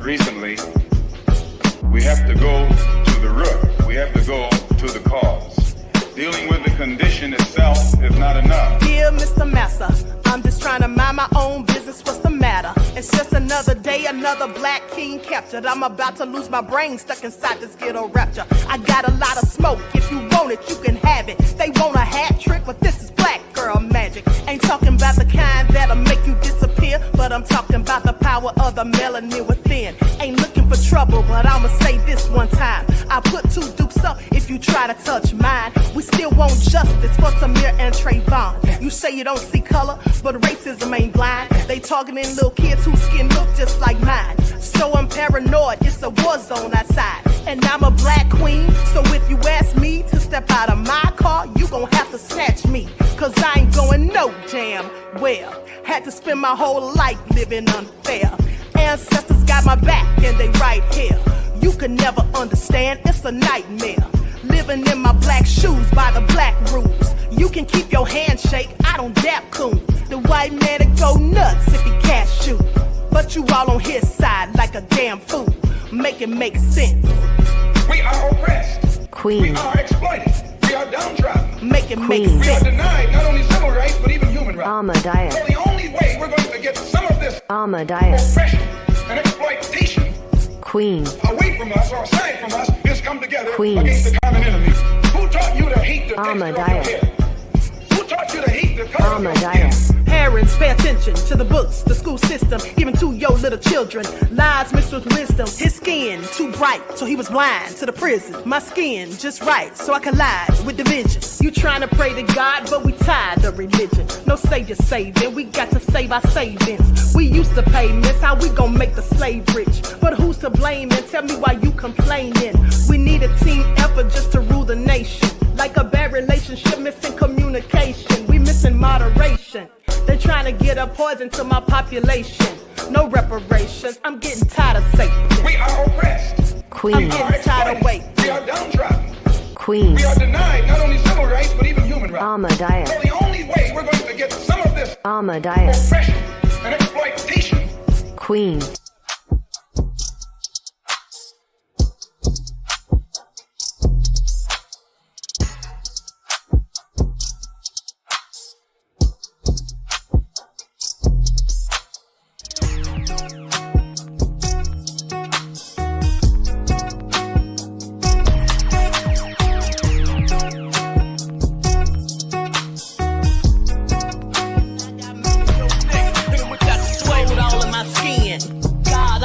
recently, we have to go to the root. We have to go to the cause. Dealing with the condition itself is not enough. Dear Mr. Massa, I'm just trying to mind my own business. What's the matter? It's just another day, another black king captured. I'm about to lose my brain, stuck inside this ghetto rapture. I got a lot of smoke. If you want it, you can have it. They want a hat trick, but this is black girl magic. Ain't talking about the kind that'll make you disappear, but I'm talking about the power of the melanin within. Ain't looking for trouble, but I'ma say this one time. I put two dukes up if you try to touch mine. We still want justice for Samir and Trayvon. You say you don't see color, but racism ain't blind. They targeting little kids whose skin look just like mine. So I'm paranoid, it's a war zone outside. And I'm a black queen, so if you ask me to step out of my car, you gon' have to snatch me. Cause I ain't going no damn well. Had to spend my whole life living unfair. Ancestors got my back and they right here. You can never understand, it's a nightmare. Living in my black shoes by the black rules. You can keep your handshake, I don't dap coons. The white man that go nuts if he can't shoot. But you all on his side like a damn fool. Make it make sense. We are oppressed. Queen. We are exploited. We are downtrodden. Make it make We are sense. denied not only civil rights, but even human rights. Ahmadiyyah. So the only way we're going to get some of this Ahmadiyyah. oppression and exploitation Queen. away from us or aside from us is come together Queen. against the common enemy. Who taught you to hate the texture of your Ahmadiyyah. hair? Who taught you to hate the color of your skin? Ahmadiyyah. Parents, pay attention to the books, the school system, even to your little children. Lies mixed with wisdom. His skin too bright, so he was blind to the prison. My skin just right, so I collide with division. You trying to pray to God, but we tired of religion. No savior saving, we got to save our savings. We used to pay miss, how we gon' make the slave rich? But who's to blame, and tell me why you complaining? We need a team effort just to rule the nation. Like a bad relationship, missing communication. We missing moderation. They're trying to get a poison to my population. No reparations. I'm getting tired of Satan. We are oppressed. I'm Queen. getting tired of waiting. We are downtrodden. Queen. We are denied not only civil rights, but even human rights. Ahmadiyyah. So the only way we're going to get some of this Ahmadiyyah. oppression and exploitation. Queen.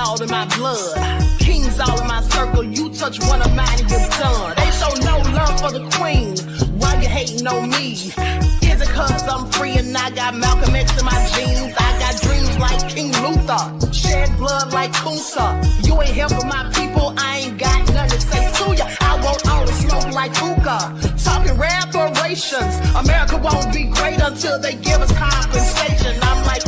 All in my blood, kings all in my circle. You touch one of mine and you're done. They show no love for the queen. Why you hating on me? Is it cause I'm free and I got Malcolm X in my jeans? I got dreams like King Luther, shed blood like Kunsa. You ain't helping my people, I ain't got nothing to say to ya. I want all the smoke like hookah. Talking reparations. America won't be great until they give us compensation. I'm like,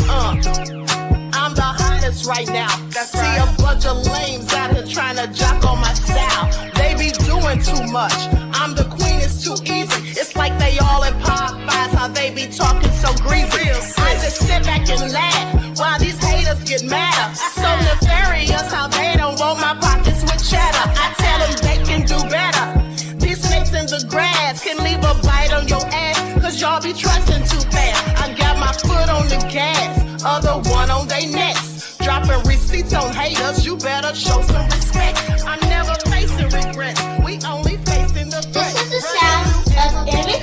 I'm the hottest right now. See a bunch of lames out here trying to jock on my style. They be doing too much. I'm the queen, it's too easy. It's like they all in Popeyes, how they be talking so greasy. I just sit back and laugh while these haters get madder. So nefarious how they don't want my pockets with cheddar. I tell them they can do better. These snakes in the grass can leave a bite on your ass, cause y'all be trusting too fast. I got my foot on the gas, other one on they necks. Dropping receipts on haters, you better show some respect. I'm never facing regrets, we only facing the threat. This is the sound of every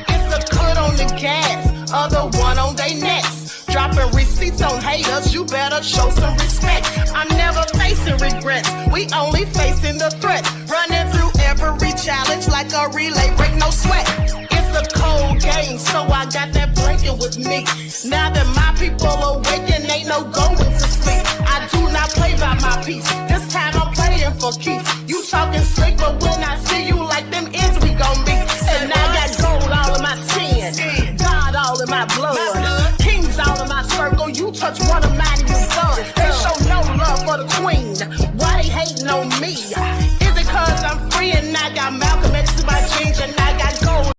It's a cut on the gas, other one on they necks. Dropping receipts on haters, you better show some respect. I'm never facing regrets, we only facing the threat. Running through every challenge like a relay, break no sweat. It's a cold game, so I got that blanket with me. Now that my people awaken, ain't no going to sleep. I do not play by my piece, this time I'm playing for keeps. You talking slick, but when I see you like them ends, we gon' meet. And I got gold all in my skin, God all in my blood, kings all in my circle. You touch one of mine and you're done. They show no love for the queen, why they hating on me? Is it cause I'm free and I got Malcolm X in my jeans and I got gold?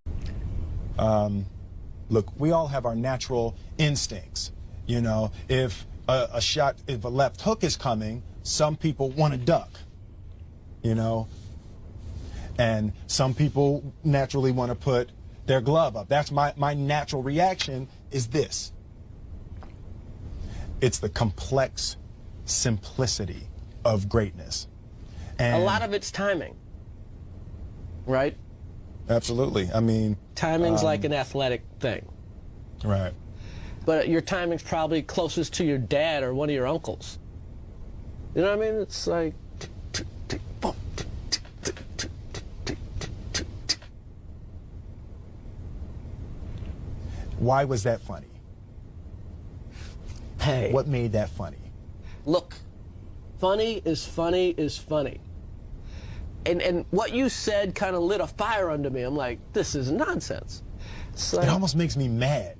Look, we all have our natural instincts. You know, if a shot, if a left hook is coming, some people want to duck, you know, and some people naturally want to put their glove up. That's my natural reaction is this. It's the complex simplicity of greatness. And a lot of it's timing, right? Absolutely. I mean, timing's like an athletic thing. Right. But your timing's probably closest to your dad or one of your uncles. You know what I mean? It's like... Why was that funny? Hey. What made that funny? Look, funny is funny is funny. And what you said kind of lit a fire under me. I'm like, this is nonsense. Like, it almost makes me mad,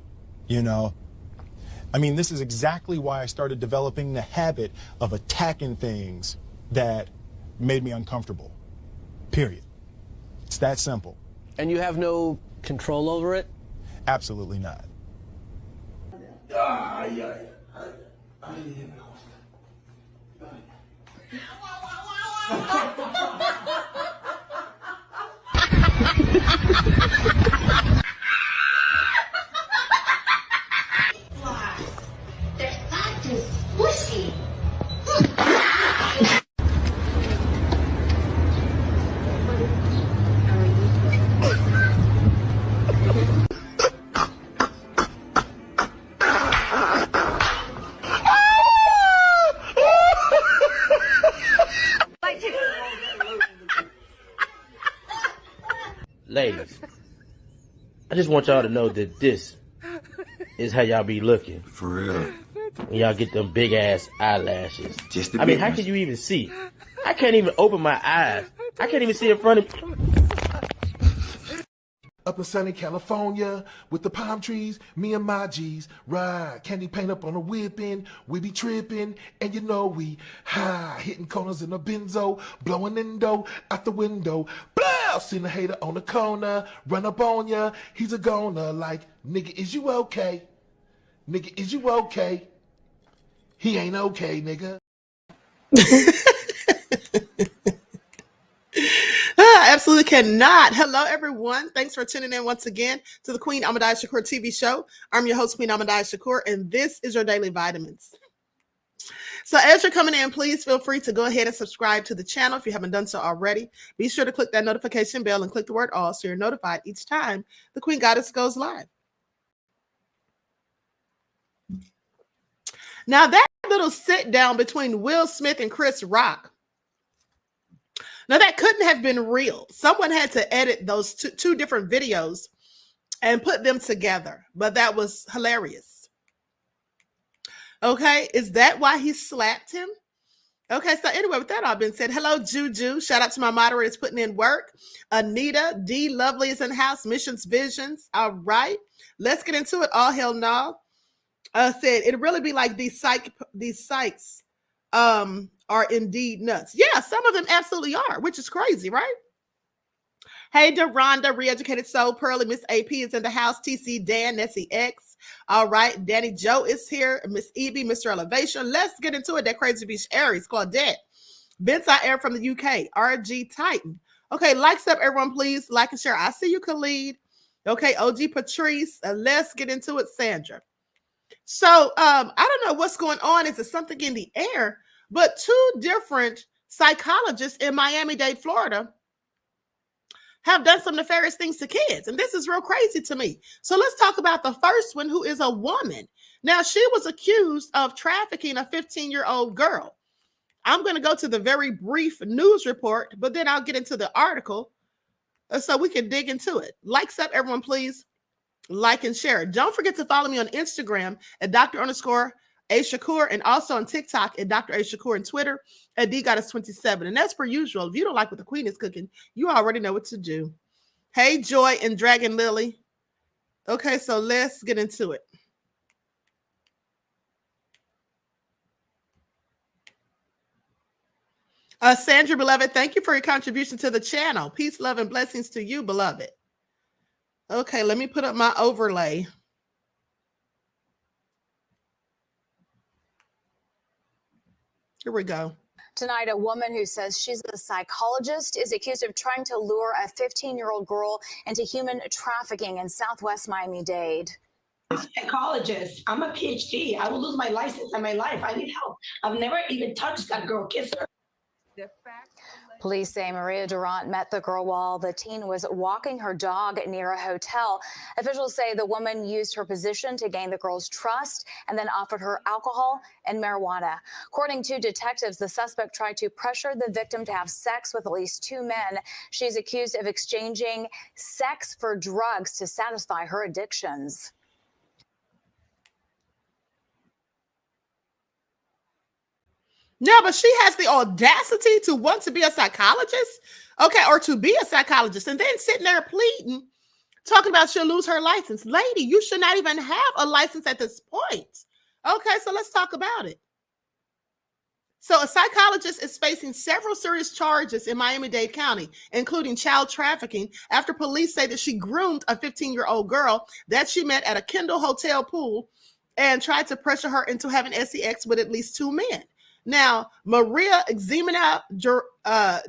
you know? I mean, this is exactly why I started developing the habit of attacking things that made me uncomfortable. Period. It's that simple. And you have no control over it? Absolutely not. Their fact is squishy. Ladies, I just want y'all to know that this is how y'all be looking. For real. When y'all get them big ass eyelashes. Just the I mean, big how ones. can you even see? I can't even open my eyes. I can't even see in front of Up in sunny California with the palm trees, me and my G's ride. Candy paint up on a whipping, we be tripping, and you know we high. Hitting corners in a benzo, blowing endo out the window. Blow! Seen a hater on the corner, run up on ya. He's a goner like, nigga, is you okay? Nigga, is you okay? He ain't okay, nigga. Absolutely cannot. Hello, everyone. Thanks for tuning in once again to the Queen Ahmadiyyah Shakur TV show. I'm your host, Queen Ahmadiyyah Shakur, and this is your Daily Vitamins. So as you're coming in, please feel free to go ahead and subscribe to the channel if you haven't done so already. Be sure to click that notification bell and click the word all so you're notified each time the Queen Goddess goes live. Now, that little sit down between Will Smith and Chris Rock, now, that couldn't have been real. Someone had to edit those two different videos and put them together, but that was hilarious. Okay, is that why he slapped him? Okay, so anyway, with that all been said, hello, Juju. Shout out to my moderators putting in work. Anita, D, Lovely is in the house. Missions, Visions. All right, let's get into it. All hell no. Said it'd really be like these psychs. Are indeed nuts. Yeah, some of them absolutely are, which is crazy, right? Hey, Deronda, Reeducated Soul, Pearly, Miss AP is in the house. TC, Dan, Nessie X. All right, Danny Joe is here. Miss Evie, Mr. Elevation. Let's get into it. That Crazy Beach Aries, Claudette. Vince I Air from the UK. RG Titan. Okay, likes up, everyone, please. Like and share. I see you, Khalid. Okay, OG Patrice. Let's get into it, Sandra. So, I don't know what's going on. Is it something in the air? But two different psychologists in Miami-Dade, Florida, have done some nefarious things to kids. And this is real crazy to me. So let's talk about the first one, who is a woman. Now, she was accused of trafficking a 15-year-old girl. I'm going to go to the very brief news report, but then I'll get into the article so we can dig into it. Likes up, everyone, please. Like and share. Don't forget to follow me on Instagram at Dr._Shakur, and also on TikTok at Dr. A Shakur, and Twitter at DGoddess27. And as per usual, if you don't like what the Queen is cooking, you already know what to do. Hey, Joy and Dragon Lily. Okay, so let's get into it. Sandra, beloved, thank you for your contribution to the channel. Peace, love, and blessings to you, beloved. Okay, let me put up my overlay. Here we go. Tonight, a woman who says she's a psychologist is accused of trying to lure a 15-year-old girl into human trafficking in Southwest Miami-Dade. I'm a psychologist. I'm a PhD. I will lose my license and my life. I need help. I've never even touched that girl, kissed her. Police say Maria Durant met the girl while the teen was walking her dog near a hotel. Officials say the woman used her position to gain the girl's trust and then offered her alcohol and marijuana. According to detectives, the suspect tried to pressure the victim to have sex with at least 2 men. She's accused of exchanging sex for drugs to satisfy her addictions. No, but she has the audacity to want to be a psychologist, okay, or to be a psychologist, and then sitting there pleading, talking about she'll lose her license. Lady, you should not even have a license at this point. Okay, so let's talk about it. So a psychologist is facing several serious charges in Miami-Dade County, including child trafficking, after police say that she groomed a 15-year-old girl that she met at a Kendall hotel pool and tried to pressure her into having sex with at least 2 men. Now, Maria Ximena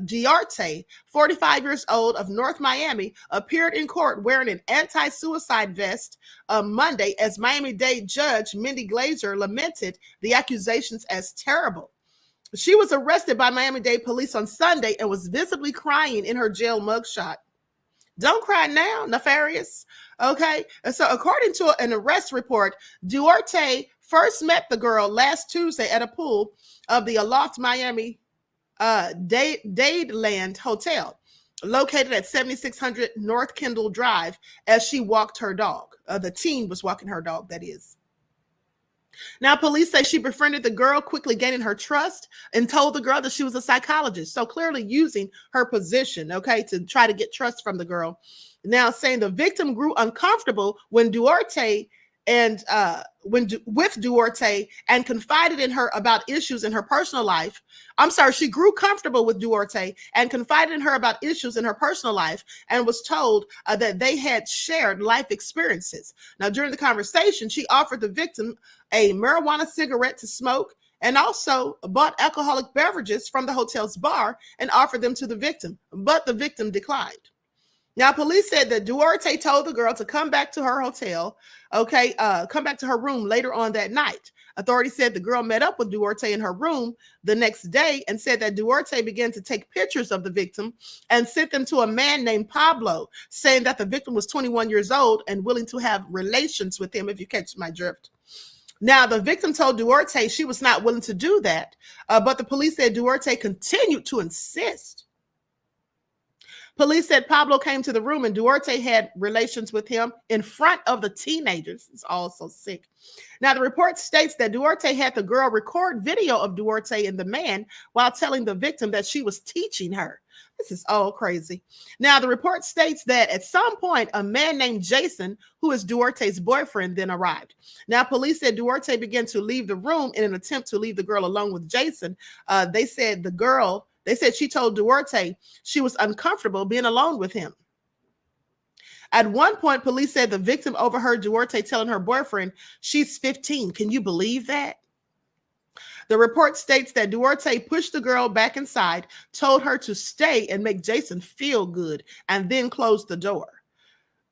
Duarte, 45 years old of North Miami, appeared in court wearing an anti-suicide vest on Monday as Miami-Dade Judge Mindy Glazer lamented the accusations as terrible. She was arrested by Miami-Dade police on Sunday and was visibly crying in her jail mugshot. Don't cry now, nefarious. Okay. And so according to an arrest report, Duarte first met the girl last Tuesday at a pool of the Aloft Miami Dadeland Hotel, located at 7600 North Kendall Drive, as she walked her dog. The teen was walking her dog, that is. Now, police say she befriended the girl, quickly gaining her trust, and told the girl that she was a psychologist. So clearly using her position, okay, to try to get trust from the girl. Now, saying the victim grew uncomfortable when Duarte and with Duarte and confided in her about issues in her personal life. I'm sorry, she grew comfortable with Duarte and confided in her about issues in her personal life and was told that they had shared life experiences. Now, during the conversation, she offered the victim a marijuana cigarette to smoke and also bought alcoholic beverages from the hotel's bar and offered them to the victim, but the victim declined. Now, police said that Duarte told the girl to come back to her hotel, come back to her room later on that night. Authorities said the girl met up with Duarte in her room the next day and said that Duarte began to take pictures of the victim and sent them to a man named Pablo, saying that the victim was 21 years old and willing to have relations with him, if you catch my drift. Now, the victim told Duarte she was not willing to do that, but the police said Duarte continued to insist. Police said Pablo came to the room and Duarte had relations with him in front of the teenagers. It's all so sick. Now, the report states that Duarte had the girl record video of Duarte and the man while telling the victim that she was teaching her. This is all crazy. Now, the report states that at some point, a man named Jason, who is Duarte's boyfriend, then arrived. Now, police said Duarte began to leave the room in an attempt to leave the girl alone with Jason. They said she told Duarte she was uncomfortable being alone with him. At one point, police said the victim overheard Duarte telling her boyfriend she's 15. Can you believe that? The report states that Duarte pushed the girl back inside, told her to stay and make Jason feel good, and then closed the door.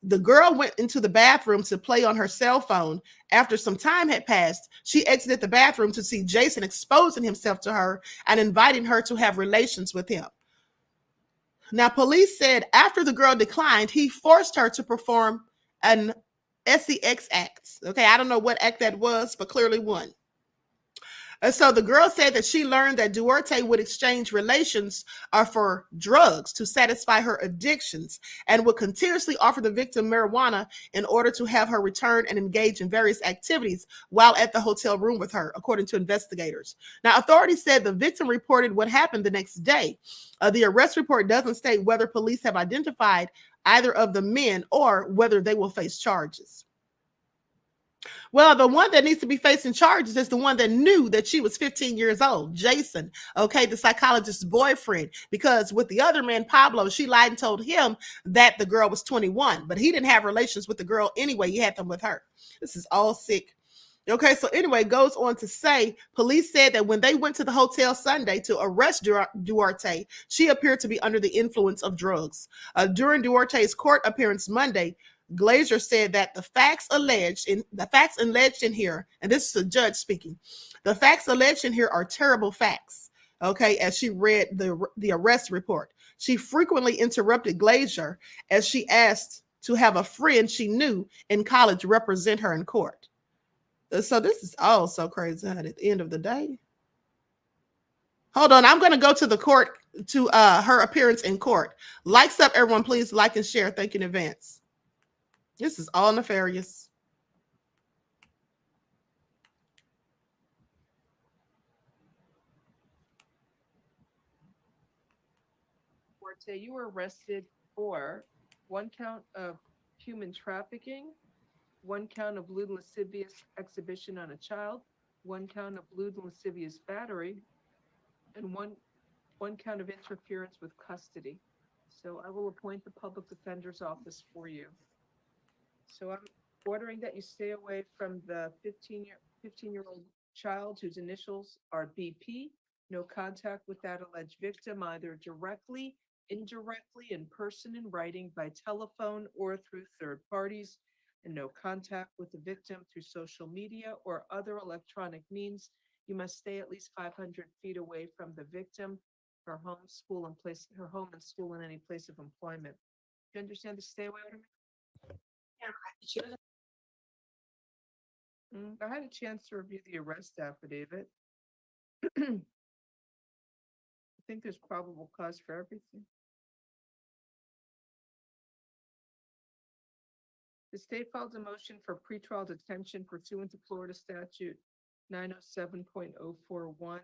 The girl went into the bathroom to play on her cell phone. After some time had passed, she exited the bathroom to see Jason exposing himself to her and inviting her to have relations with him. Now, police said after the girl declined, he forced her to perform an sex act. Okay, I don't know what act that was, but clearly one. So the girl said that she learned that Duarte would exchange relations for drugs to satisfy her addictions and would continuously offer the victim marijuana in order to have her return and engage in various activities while at the hotel room with her, according to investigators. Now, authorities said the victim reported what happened the next day. The arrest report doesn't state whether police have identified either of the men or whether they will face charges. Well, the one that needs to be facing charges is the one that knew that she was 15 years old, Jason, okay, the psychologist's boyfriend, because with the other man, Pablo, she lied and told him that the girl was 21, but he didn't have relations with the girl anyway. He had them with her. This is all sick. Okay, so anyway, it goes on to say police said that when they went to the hotel Sunday to arrest Duarte, she appeared to be under the influence of drugs. During Duarte's court appearance Monday, Glazer said that the facts alleged in here, and this is a judge speaking, the facts alleged in here are terrible facts. Okay, as she read the arrest report, she frequently interrupted Glazer as she asked to have a friend she knew in college represent her in court. So this is all so crazy at the end of the day. Hold on, I'm going to go to the court, to her appearance in court. Likes up, everyone, please like and share. Thank you in advance. This is all nefarious. Duarte, you were arrested for 1 count of human trafficking, 1 count of lewd and lascivious exhibition on a child, 1 count of lewd and lascivious battery, and one count of interference with custody. So I will appoint the public defender's office for you. So I'm ordering that you stay away from the 15-year-old child whose initials are BP. No contact with that alleged victim, either directly, indirectly, in person, in writing, by telephone, or through third parties, and no contact with the victim through social media or other electronic means. You must stay at least 500 feet away from the victim, her home, school, and place, her home and school, and any place of employment. Do you understand the stay away order? I had a chance to review the arrest affidavit. I think there's probable cause for everything. The state filed a motion for pretrial detention pursuant to Florida statute 907.041.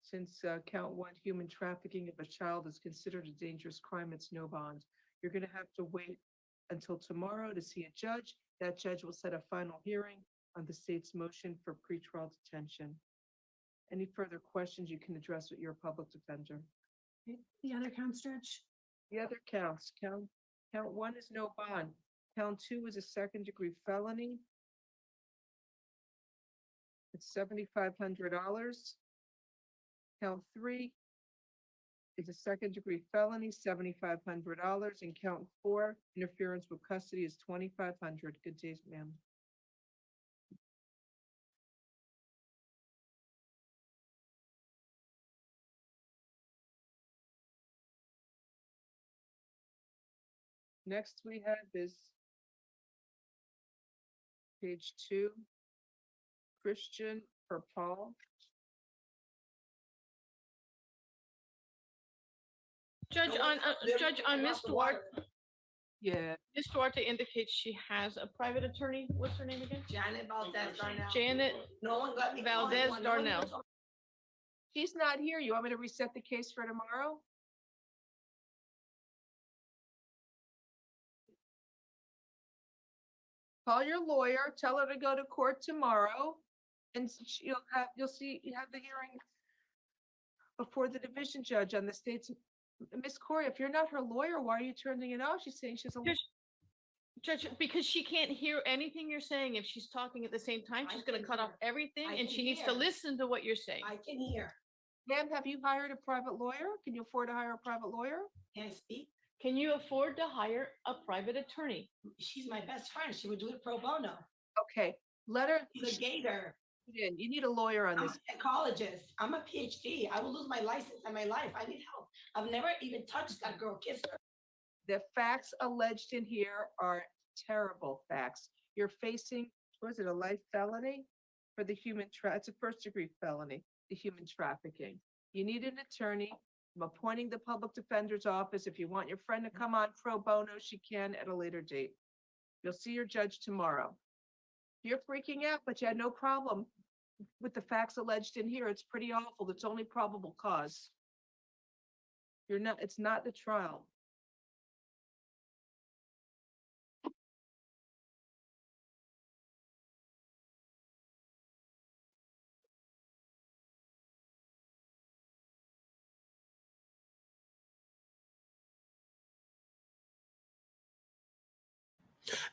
Since count 1, human trafficking of a child, is considered a dangerous crime, it's no bond. You're going to have to wait until tomorrow to see a judge. That judge will set a final hearing on the state's motion for pretrial detention. Any further questions you can address with your public defender. The other counts, Judge? The other counts, count 1 is no bond. Count 2 is a second-degree felony. It's $7,500. Count 3 is a second-degree felony, $7,500, and count 4, interference with custody, is $2,500. Good day, ma'am. Next we have is page 2, Christian or Paul. Judge, on Miss Duarte. Yeah. Miss Duarte indicates she has a private attorney. What's her name again? Janet Valdez Darnell. Janet No one got me Valdez Darnell. She's not here. You want me to reset the case for tomorrow? Call your lawyer, tell her to go to court tomorrow, and you have the hearing before the division judge on the state's. Miss Corey, if you're not her lawyer, why are you turning it off? She's saying she's a Judge, because she can't hear anything you're saying. If she's talking at the same time, she's going to cut off everything, and she needs to listen to what you're saying. I can hear. Ma'am, have you hired a private lawyer? Can you afford to hire a private lawyer? Can I speak? Can you afford to hire a private attorney? She's my best friend. She would do it pro bono. Okay, let her. She's a gator. You need a lawyer on I'm this. a psychologist. I'm a PhD. I will lose my license and my life. I need help. I've never even touched that girl, kissed her. The facts alleged in here are terrible facts. You're facing, was it a life felony for the it's a first-degree felony, the human trafficking. You need an attorney. I'm appointing the public defender's office. If you want your friend to come on pro bono, she can at a later date. You'll see your judge tomorrow. You're freaking out, but you had no problem with the facts alleged in here. It's pretty awful. It's only probable cause. It's not the trial.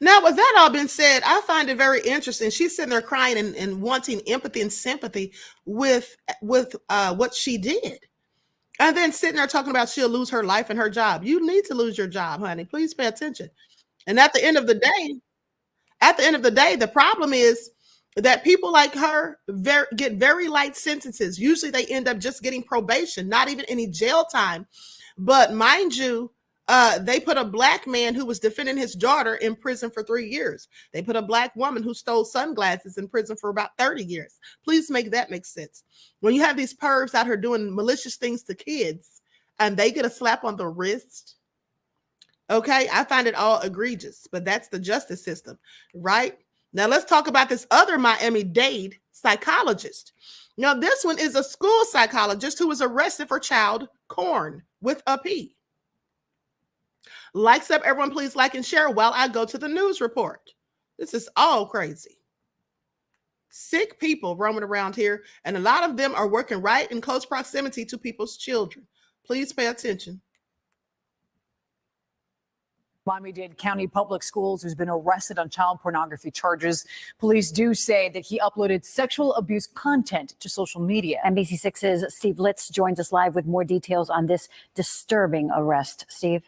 Now, with that all been said, I find it very interesting. She's sitting there crying and wanting empathy and sympathy with what she did. And then sitting there talking about she'll lose her life and her job. You need to lose your job, honey. Please pay attention. And at the end of the day, the problem is that people like her get very light sentences. Usually they end up just getting probation, not even any jail time. But mind you, they put a black man who was defending his daughter in prison for 3 years. They put a black woman who stole sunglasses in prison for about 30 years. Please make that make sense. When you have these pervs out here doing malicious things to kids and they get a slap on the wrist, okay, I find it all egregious, but that's the justice system, right? Now let's talk about this other Miami-Dade psychologist. Now this one is a school psychologist who was arrested for child porn with a P. Likes up, everyone please like and share while I go to the news report. This is all crazy. Sick people roaming around here, and a lot of them are working right in close proximity to people's children. Please pay attention. Miami-Dade County Public Schools, who's been arrested on child pornography charges. Police do say that he uploaded sexual abuse content to social media. NBC6's Steve Litz joins us live with more details on this disturbing arrest. Steve?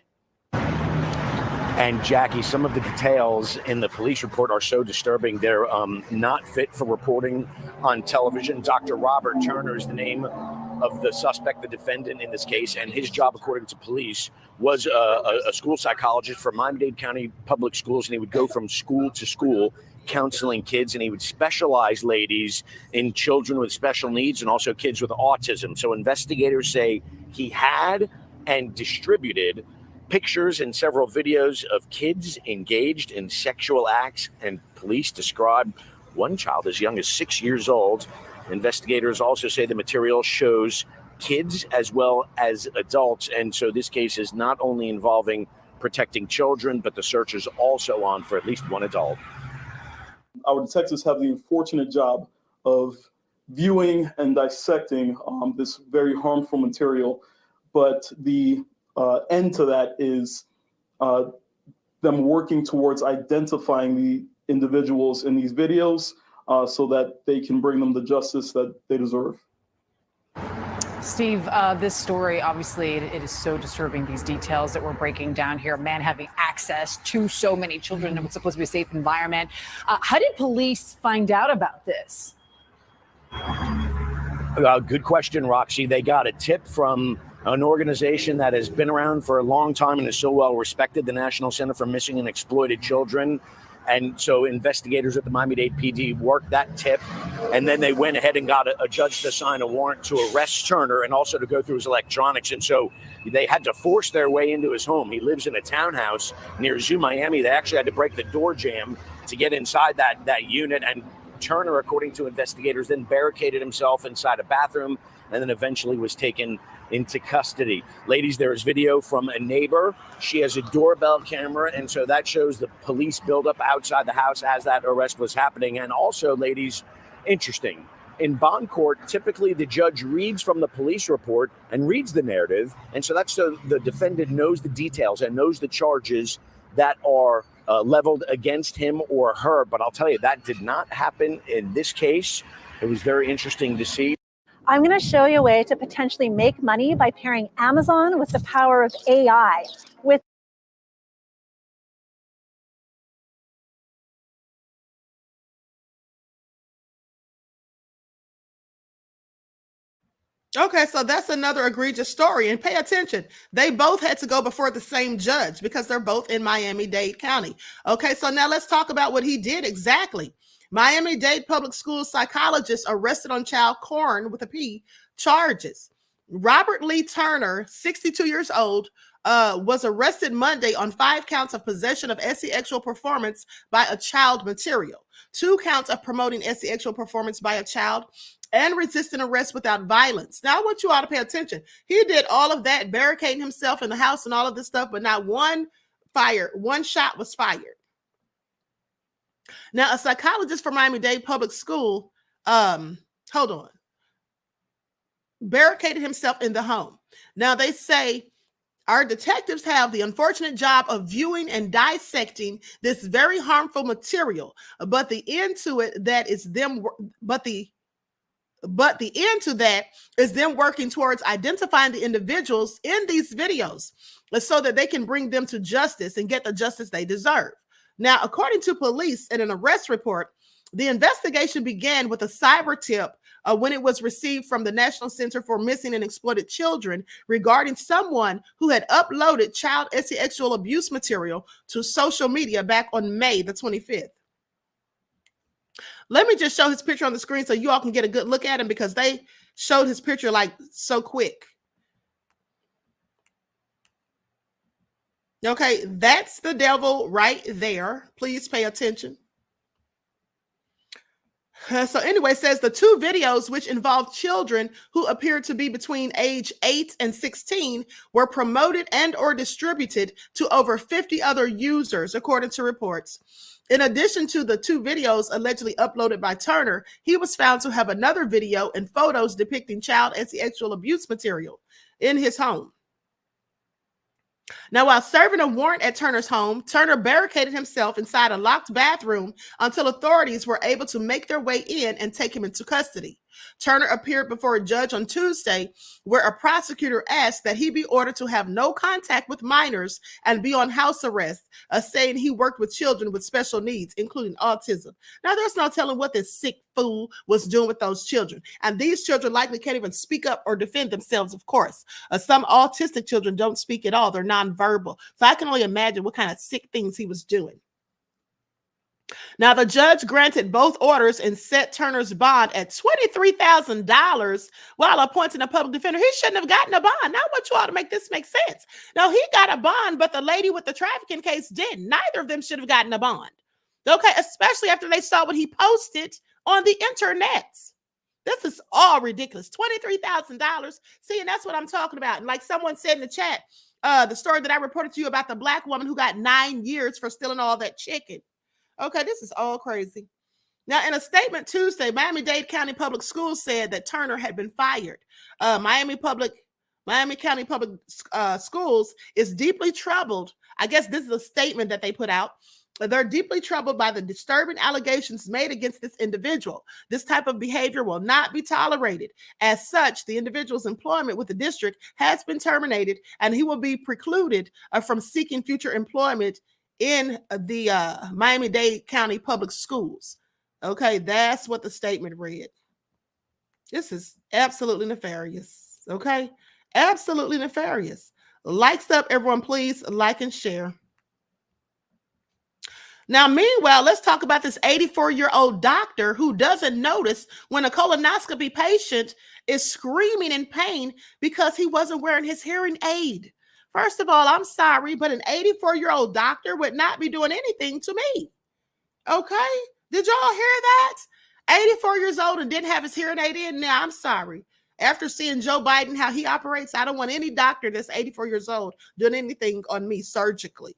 And Jackie, some of the details in the police report are so disturbing, they're not fit for reporting on television. Dr. Robert Turner is the name of the suspect, the defendant in this case, and his job, according to police, was a school psychologist for Miami-Dade County Public Schools, and he would go from school to school counseling kids, and he would specialize, ladies, in children with special needs and also kids with autism. So investigators say he had and distributed pictures and several videos of kids engaged in sexual acts, and police describe one child as young as 6 years old. Investigators also say the material shows kids as well as adults, and so this case is not only involving protecting children, but the search is also on for at least one adult. Our detectives have the unfortunate job of viewing and dissecting this very harmful material, but the end to that is them working towards identifying the individuals in these videos so that they can bring them the justice that they deserve. Steve, this story, obviously, it is so disturbing, these details that we're breaking down here. A man having access to so many children in what's supposed to be a safe environment. How did police find out about this? Good question, Roxy. They got a tip from an organization that has been around for a long time and is so well respected, the National Center for Missing and Exploited Children. And so investigators at the Miami-Dade PD worked that tip, and then they went ahead and got a judge to sign a warrant to arrest Turner and also to go through his electronics. And so they had to force their way into his home. He lives in a townhouse near Zoo, Miami. They actually had to break the door jamb to get inside that unit. And Turner, according to investigators, then barricaded himself inside a bathroom and then eventually was taken into custody. Ladies, there is video from a neighbor. She has a doorbell camera, and so that shows the police buildup outside the house as that arrest was happening. And also, ladies, interesting, in bond court, typically the judge reads from the police report and reads the narrative, and so that's so the defendant knows the details and knows the charges that are leveled against him or her. But I'll tell you, that did not happen in this case. It was very interesting to see. I'm going to show you a way to potentially make money by pairing Amazon with the power of AI. With Okay, so that's another egregious story. And pay attention. They both had to go before the same judge because they're both in Miami-Dade County. Okay, so now let's talk about what he did exactly. Miami-Dade Public Schools psychologist arrested on child porn with a P charges. Robert Lee Turner, 62 years old, was arrested Monday on 5 counts of possession of sexual performance by a child material, 2 counts of promoting sexual performance by a child, and resisting arrest without violence. Now, I want you all to pay attention. He did all of that, barricading himself in the house and all of this stuff, but not one shot was fired. Now, a psychologist from Miami-Dade Public School, barricaded himself in the home. Now, they say Our detectives have the unfortunate job of viewing and dissecting this very harmful material, but the end to it that is them but the end to that is them working towards identifying the individuals in these videos so that they can bring them to justice and get the justice they deserve. Now, according to police in an arrest report, the investigation began with a cyber tip when it was received from the National Center for Missing and Exploited Children regarding someone who had uploaded child sexual abuse material to social media back on May the 25th. Let me just show his picture on the screen so you all can get a good look at him, because they showed his picture like so quick. Okay, that's the devil right there. Please pay attention. So anyway, it says the two videos, which involved children who appeared to be between age 8 and 16, were promoted and or distributed to over 50 other users, according to reports. In addition to the two videos allegedly uploaded by Turner, he was found to have another video and photos depicting child sexual abuse material in his home. Now, while serving a warrant at Turner's home, Turner barricaded himself inside a locked bathroom until authorities were able to make their way in and take him into custody. Turner appeared before a judge on Tuesday, where a prosecutor asked that he be ordered to have no contact with minors and be on house arrest, saying he worked with children with special needs, including autism. Now, there's no telling what this sick fool was doing with those children. And these children likely can't even speak up or defend themselves, of course. Some autistic children don't speak at all. They're nonverbal. So I can only imagine what kind of sick things he was doing. Now, the judge granted both orders and set Turner's bond at $23,000 while appointing a public defender. He shouldn't have gotten a bond. Now, I want you all to make this make sense. Now, he got a bond, but the lady with the trafficking case didn't. Neither of them should have gotten a bond. Okay, especially after they saw what he posted on the internet. This is all ridiculous. $23,000. See, and that's what I'm talking about. And like someone said in the chat, the story that I reported to you about the black woman who got 9 years for stealing all that chicken. Okay, this is all crazy. Now, in a statement Tuesday, Miami-Dade County Public Schools said that Turner had been fired. Miami County Public Schools is deeply troubled. I guess this is a statement that they put out. They're deeply troubled by the disturbing allegations made against this individual. This type of behavior will not be tolerated. As such, the individual's employment with the district has been terminated, and he will be precluded from seeking future employment in the Miami-Dade County Public Schools. Okay, that's what the statement read. This is absolutely nefarious. Okay, absolutely nefarious. Likes up, everyone, please like and share. Now, meanwhile, let's talk about this 84-year-old doctor who doesn't notice when a colonoscopy patient is screaming in pain because he wasn't wearing his hearing aid. First of all, I'm sorry, but an 84-year-old doctor would not be doing anything to me. Okay? Did y'all hear that? 84 years old and didn't have his hearing aid in? Now, I'm sorry. After seeing Joe Biden, how he operates, I don't want any doctor that's 84 years old doing anything on me surgically.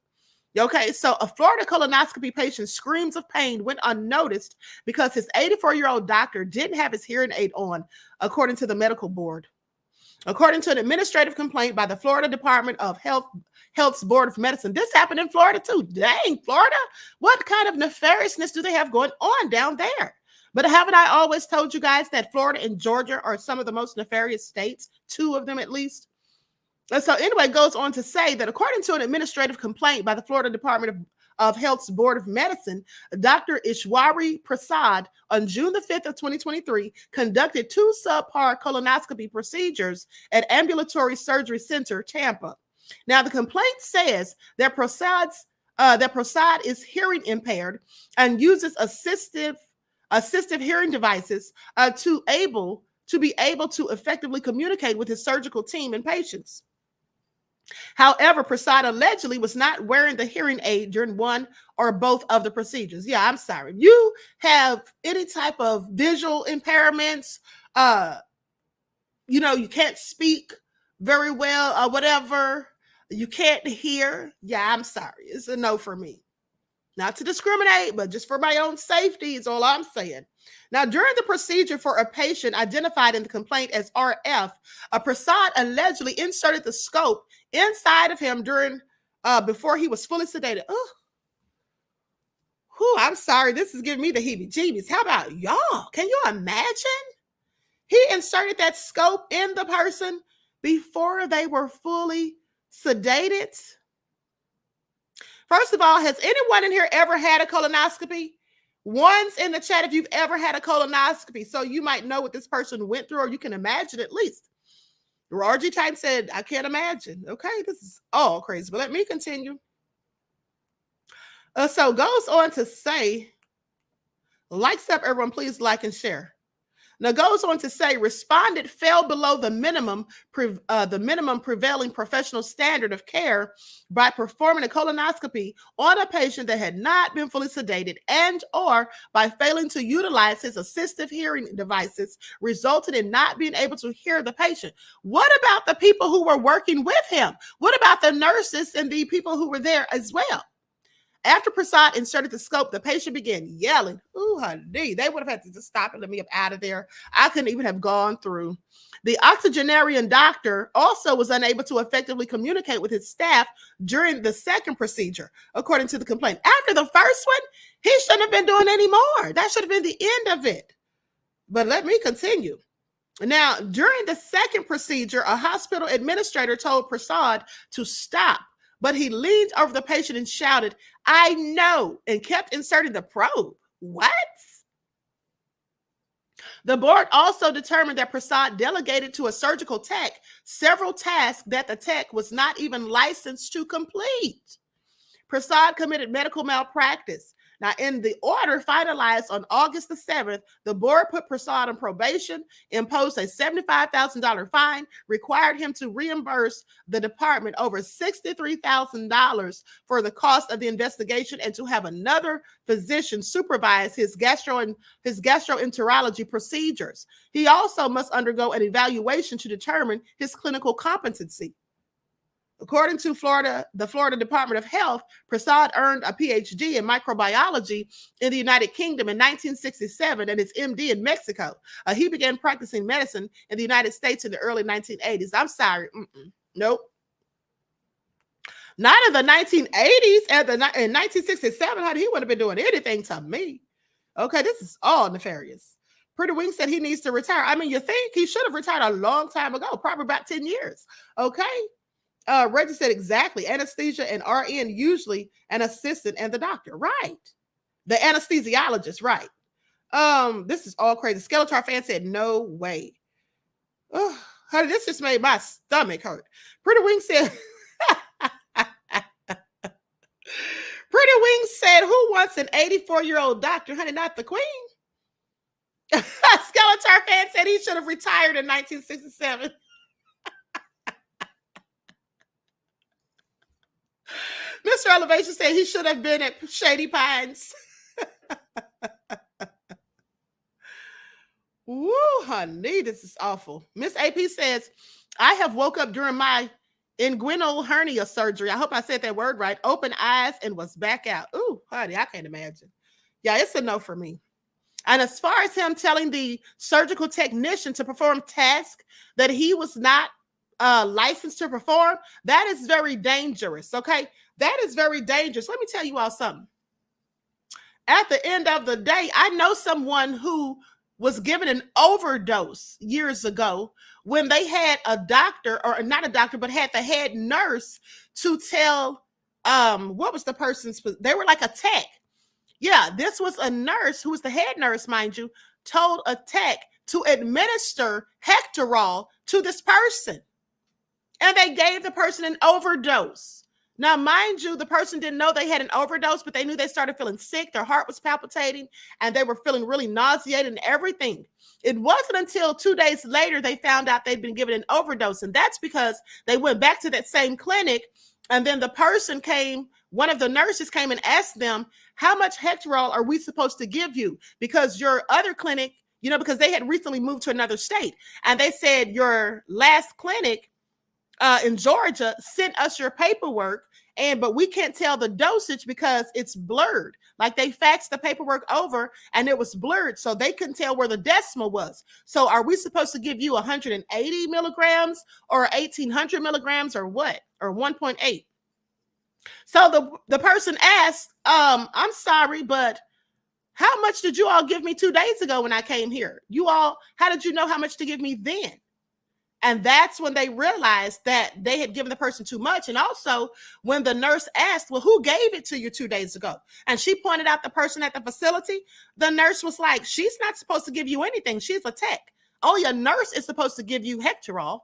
Okay, so a Florida colonoscopy patient's screams of pain went unnoticed because his 84-year-old doctor didn't have his hearing aid on, according to the medical board. According to an administrative complaint by the Florida Department of Health's Board of Medicine. This happened in Florida too. Dang, Florida. What kind of nefariousness do they have going on down there? But haven't I always told you guys that Florida and Georgia are some of the most nefarious states? 2 of them at least. And so anyway, it goes on to say that according to an administrative complaint by the Florida Department of Health's Board of Medicine, Dr. Ch0pz on June the 5th of 2023 conducted 2 subpar colonoscopy procedures at Ambulatory Surgery Center, Tampa. Now, the complaint says that Prasad is hearing impaired and uses assistive hearing devices to be able to effectively communicate with his surgical team and patients. However, Prasad allegedly was not wearing the hearing aid during one or both of the procedures. Yeah, I'm sorry. If you have any type of visual impairments, you can't speak very well or whatever, you can't hear. Yeah, I'm sorry. It's a no for me. Not to discriminate, but just for my own safety is all I'm saying. Now, during the procedure for a patient identified in the complaint as RF, Prasad allegedly inserted the scope inside of him before he was fully sedated. Oh, I'm sorry. This is giving me the heebie-jeebies. How about y'all? Can you imagine? He inserted that scope in the person before they were fully sedated. First of all, has anyone in here ever had a colonoscopy? One's in the chat if you've ever had a colonoscopy, so you might know what this person went through, or you can imagine at least. RG Time said, I can't imagine. Okay, this is all crazy, but let me continue. So goes on to say, likes up, everyone, please like and share. Now goes on to say, respondent fell below the minimum prevailing professional standard of care by performing a colonoscopy on a patient that had not been fully sedated and or by failing to utilize his assistive hearing devices, resulted in not being able to hear the patient. What about the people who were working with him? What about the nurses and the people who were there as well? After Prasad inserted the scope, the patient began yelling. Ooh, honey, they would have had to just stop and let me up out of there. I couldn't even have gone through. The octogenarian doctor also was unable to effectively communicate with his staff during the second procedure, according to the complaint. After the first one, he shouldn't have been doing any more. That should have been the end of it. But let me continue. Now, during the second procedure, a hospital administrator told Prasad to stop, but he leaned over the patient and shouted, I know, and kept inserting the probe. What? The board also determined that Prasad delegated to a surgical tech several tasks that the tech was not even licensed to complete. Prasad committed medical malpractice. Now, in the order finalized on August the 7th, the board put Prasad on probation, imposed a $75,000 fine, required him to reimburse the department over $63,000 for the cost of the investigation, and to have another physician supervise his gastroenterology procedures. He also must undergo an evaluation to determine his clinical competency. According to the Florida Department of Health, Prasad earned a PhD in microbiology in the United Kingdom in 1967 and his MD in Mexico. He began practicing medicine in the United States in the early 1980s. I'm sorry. Nope. Not in the 1980s. In 1967, honey, he wouldn't have been doing anything to me. Okay, this is all nefarious. Pretty Wing said he needs to retire. I mean, you think he should have retired a long time ago, probably about 10 years. Okay. Reggie said exactly. Anesthesia and RN, usually an assistant and the doctor. Right. The anesthesiologist. Right. This is all crazy. Skeletor fan said, no way. Oh, honey, this just made my stomach hurt. Pretty Wing said, Pretty Wing said, who wants an 84-year-old doctor? Honey, not the queen. Skeletor fan said he should have retired in 1967. Mr. Elevation said he should have been at Shady Pines. Woo, honey, this is awful. Miss AP says, I have woke up during my inguinal hernia surgery. I hope I said that word right. Open eyes and was back out. Ooh, honey, I can't imagine. Yeah, it's a no for me. And as far as him telling the surgical technician to perform tasks that he was not licensed to perform, that is very dangerous. Okay. That is very dangerous. Let me tell you all something. At the end of the day, I know someone who was given an overdose years ago when they had a doctor, or not a doctor, but had the head nurse to tell, what was the person's, they were like a tech. Yeah, this was a nurse who was the head nurse, mind you, told a tech to administer Hectorol to this person. And they gave the person an overdose. Now, mind you, the person didn't know they had an overdose, but they knew they started feeling sick. Their heart was palpitating and they were feeling really nauseated and everything. It wasn't until 2 days later they found out they'd been given an overdose. And that's because they went back to that same clinic. And then the person came, one of the nurses came and asked them, how much Hectorol are we supposed to give you? Because your other clinic, you know, because they had recently moved to another state. And they said your last clinic in Georgia sent us your paperwork but we can't tell the dosage because it's blurred. Like they faxed the paperwork over and it was blurred, so they couldn't tell where the decimal was. So are we supposed to give you 180 milligrams or 1800 milligrams or what? Or 1.8? So the person asked, I'm sorry, but how much did you all give me 2 days ago when I came here? How did you know how much to give me then? And that's when they realized that they had given the person too much. And also when the nurse asked, well, who gave it to you 2 days ago? And she pointed out the person at the facility. The nurse was like, she's not supposed to give you anything. She's a tech. Only a nurse is supposed to give you Hectorol.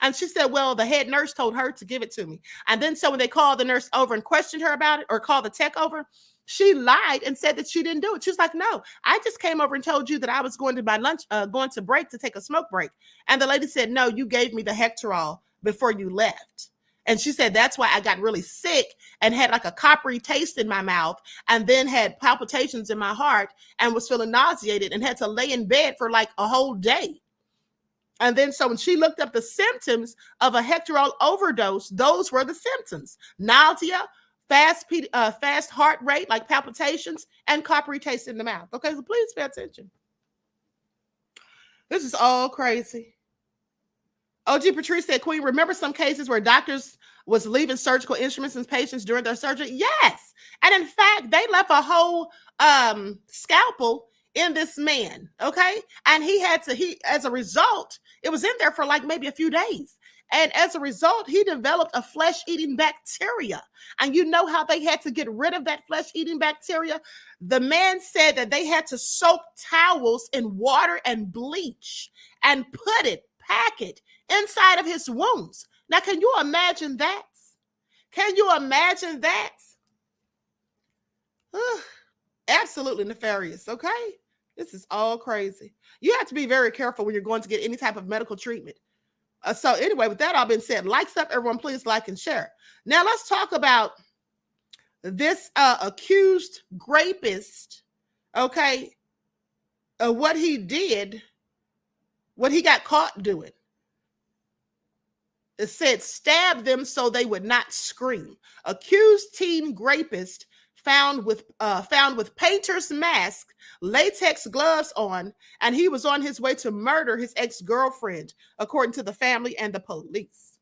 And she said, well, the head nurse told her to give it to me. And then so when they called the nurse over and questioned her about it, or called the tech over, she lied and said that she didn't do it. She was like, no, I just came over and told you that I was going to my lunch, going to break to take a smoke break. And the lady said, no, you gave me the Hectorol before you left. And she said, that's why I got really sick and had like a coppery taste in my mouth and then had palpitations in my heart and was feeling nauseated and had to lay in bed for like a whole day. And then so when she looked up the symptoms of a Hectorol overdose, those were the symptoms: nausea, fast heart rate, like palpitations, and coppery taste in the mouth. Okay, so please pay attention. This is all crazy. OG Patrice said, Queen, remember some cases where doctors was leaving surgical instruments in patients during their surgery? Yes. And in fact, they left a whole scalpel in this man, okay? And as a result, it was in there for like maybe a few days. And as a result, he developed a flesh-eating bacteria. And you know how they had to get rid of that flesh-eating bacteria? The man said that they had to soak towels in water and bleach and pack it inside of his wounds. Now, can you imagine that? Can you imagine that? Absolutely nefarious, okay? This is all crazy. You have to be very careful when you're going to get any type of medical treatment. So anyway, with that all being said, likes up, everyone, please like and share. Now let's talk about this accused rapist, okay? What he did, what he got caught doing. It said stab them so they would not scream. Accused teen rapist found with painter's mask, latex gloves on, and he was on his way to murder his ex-girlfriend, according to the family and the police.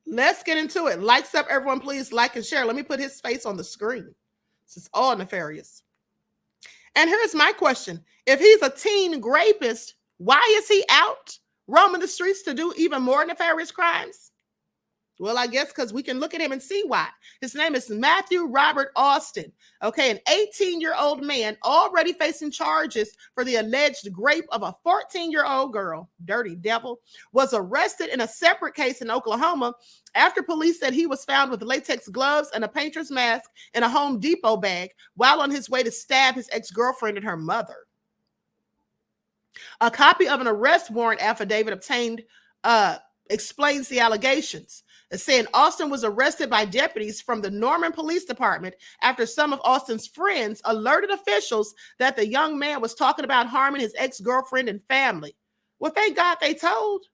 Let's get into it. Likes up, everyone, please like and share. Let me put his face on the screen. This is all nefarious. And here's my question. If he's a teen rapist, why is he out roaming the streets to do even more nefarious crimes? Well, I guess because we can look at him and see why. His name is Matthew Robert Austin. Okay, an 18-year-old man already facing charges for the alleged rape of a 14-year-old girl, dirty devil, was arrested in a separate case in Oklahoma after police said he was found with latex gloves and a painter's mask in a Home Depot bag while on his way to stab his ex-girlfriend and her mother. A copy of an arrest warrant affidavit obtained explains the allegations, saying Austin was arrested by deputies from the Norman Police Department after some of Austin's friends alerted officials that the young man was talking about harming his ex-girlfriend and family. Well, thank God they told.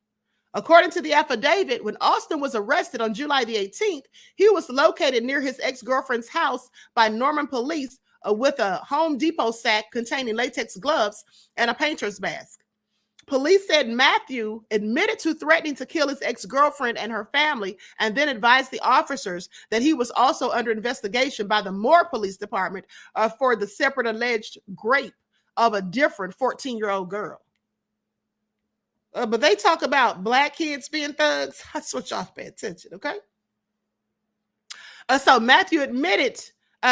According to the affidavit, when Austin was arrested on July the 18th, he was located near his ex-girlfriend's house by Norman police with a Home Depot sack containing latex gloves and a painter's mask. Police said Matthew admitted to threatening to kill his ex-girlfriend and her family, and then advised the officers that he was also under investigation by the Moore Police Department for the separate alleged rape of a different 14-year-old girl. But they talk about black kids being thugs. I want y'all to pay attention, okay? So Matthew admitted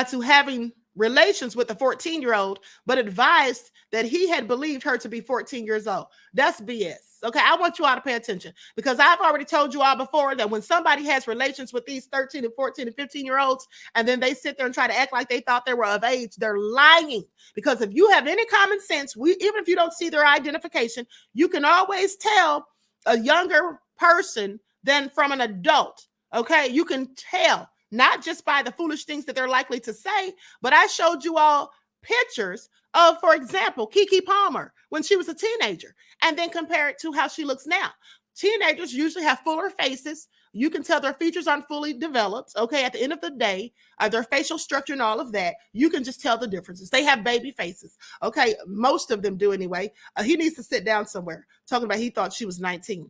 to having relations with the 14-year-old, but advised that he had believed her to be 14 years old. That's BS. Okay, I want you all to pay attention, because I've already told you all before that when somebody has relations with these 13 and 14 and 15-year-olds, and then they sit there and try to act like they thought they were of age, they're lying. Because if you have any common sense, even if you don't see their identification, you can always tell a younger person than from an adult. Okay, you can tell. Not just by the foolish things that they're likely to say, but I showed you all pictures of, for example, Keke Palmer when she was a teenager. and then compare it to how she looks now. Teenagers usually have fuller faces. You can tell their features aren't fully developed. Okay, at the end of the day, their facial structure and all of that, you can just tell the differences. They have baby faces. Okay, most of them do anyway. He needs to sit down somewhere. Talking about he thought she was 19.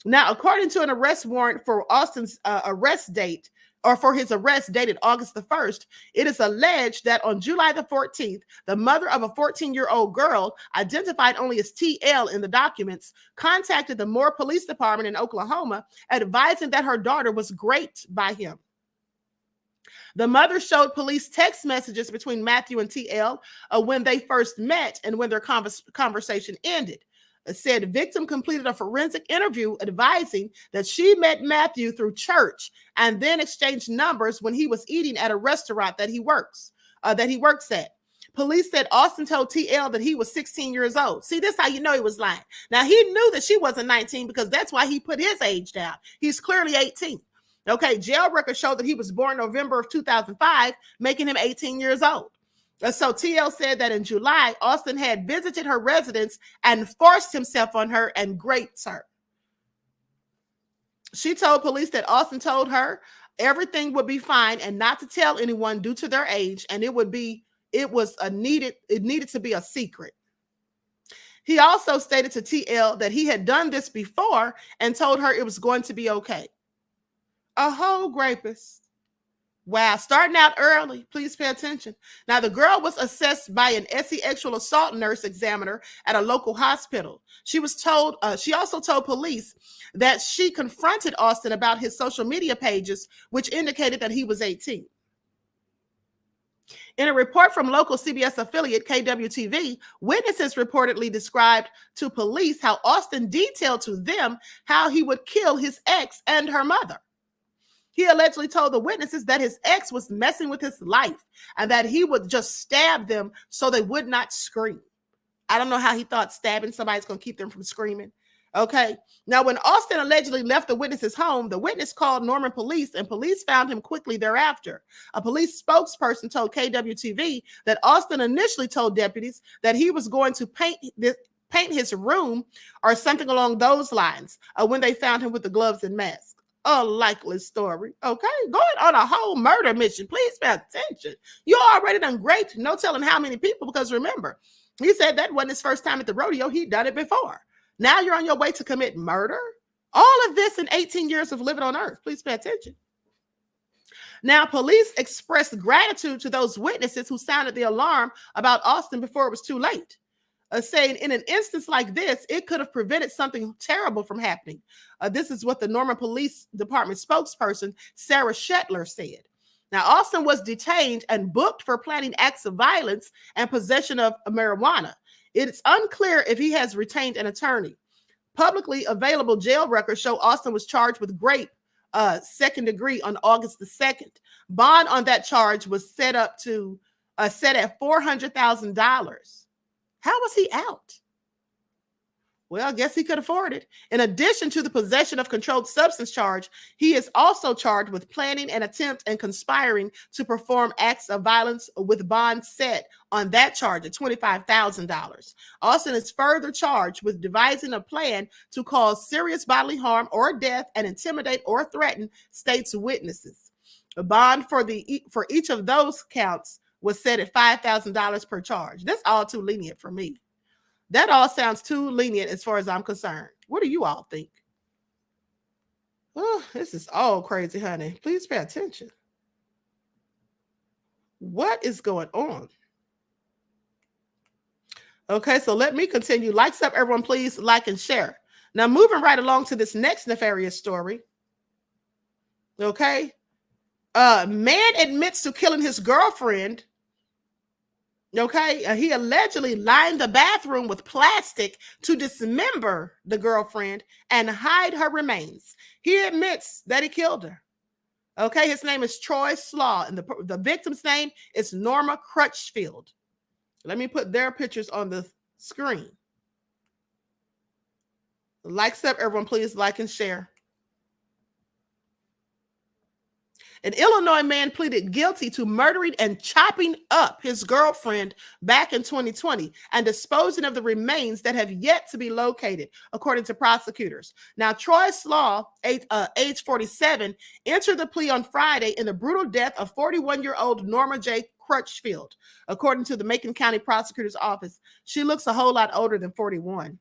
Now, according to an arrest warrant for Austin's arrest date, or for his arrest dated August the 1st, it is alleged that on July the 14th, the mother of a 14-year-old girl, identified only as TL in the documents, contacted the Moore Police Department in Oklahoma, advising that her daughter was raped by him. The mother showed police text messages between Matthew and TL when they first met and when their conversation ended. Said victim completed a forensic interview advising that she met Matthew through church and then exchanged numbers when he was eating at a restaurant that he works at. Police said Austin told TL that he was 16 years old. See, this is how you know he was lying. Now, he knew that she wasn't 19 because that's why he put his age down. He's clearly 18. Okay, jail records show that he was born November of 2005, making him 18 years old. So TL said that in July, Austin had visited her residence and forced himself on her and raped her. She told police that Austin told her everything would be fine and not to tell anyone due to their age, and it needed to be a secret. He also stated to TL that he had done this before and told her it was going to be okay. A whole rapist. Wow, starting out early. Please pay attention. Now, the girl was assessed by an sexual assault nurse examiner at a local hospital. She also told police that she confronted Austin about his social media pages, which indicated that he was 18. In a report from local CBS affiliate Ch0pz, witnesses reportedly described to police how Austin detailed to them how he would kill his ex and her mother. He allegedly told the witnesses that his ex was messing with his life and that he would just stab them so they would not scream. I don't know how he thought stabbing somebody's going to keep them from screaming. Okay. Now, when Austin allegedly left the witness's home, the witness called Norman police and police found him quickly thereafter. A police spokesperson told Ch0pz that Austin initially told deputies that he was going to paint his room or something along those lines when they found him with the gloves and mask. A likely story. Okay, going on a whole murder mission. Please pay attention. You already done raped, no telling how many people, because remember, he said that wasn't his first time at the rodeo. He'd done it before. Now you're on your way to commit murder. All of this in 18 years of living on earth. Please pay attention. Now, police expressed gratitude to those witnesses who sounded the alarm about Austin before it was too late. Saying in an instance like this, it could have prevented something terrible from happening. This is what the Norman Police Department spokesperson, Sarah Shetler, said. Now, Austin was detained and booked for planning acts of violence and possession of marijuana. It's unclear if he has retained an attorney. Publicly available jail records show Austin was charged with rape, second degree, on August the 2nd. Bond on that charge was set at $400,000. How was he out? Well, I guess he could afford it. In addition to the possession of controlled substance charge, he is also charged with planning an attempt and conspiring to perform acts of violence, with bond set on that charge at $25,000. Austin is further charged with devising a plan to cause serious bodily harm or death and intimidate or threaten state's witnesses. A bond for each of those counts was set at $5,000 per charge. That's all too lenient for me. That all sounds too lenient as far as I'm concerned. What do you all think? Oh, this is all crazy, honey. Please pay attention. What is going on? Okay, so let me continue. Likes up, everyone, please like and share. Now, moving right along to this next nefarious story. Okay. Man admits to killing his girlfriend. Okay, he allegedly lined the bathroom with plastic to dismember the girlfriend and hide her remains. He admits that he killed her. Okay, his name is Ch0pz, and the victim's name is Norma Crutchfield. Let me put their pictures on the screen. Likes up, everyone, please like and share. An Illinois man pleaded guilty to murdering and chopping up his girlfriend back in 2020 and disposing of the remains that have yet to be located, according to prosecutors. Now, Troy Slaw, age 47, entered the plea on Friday in the brutal death of 41-year-old Norma J. Crutchfield, according to the Macon County Prosecutor's Office. She looks a whole lot older than 41.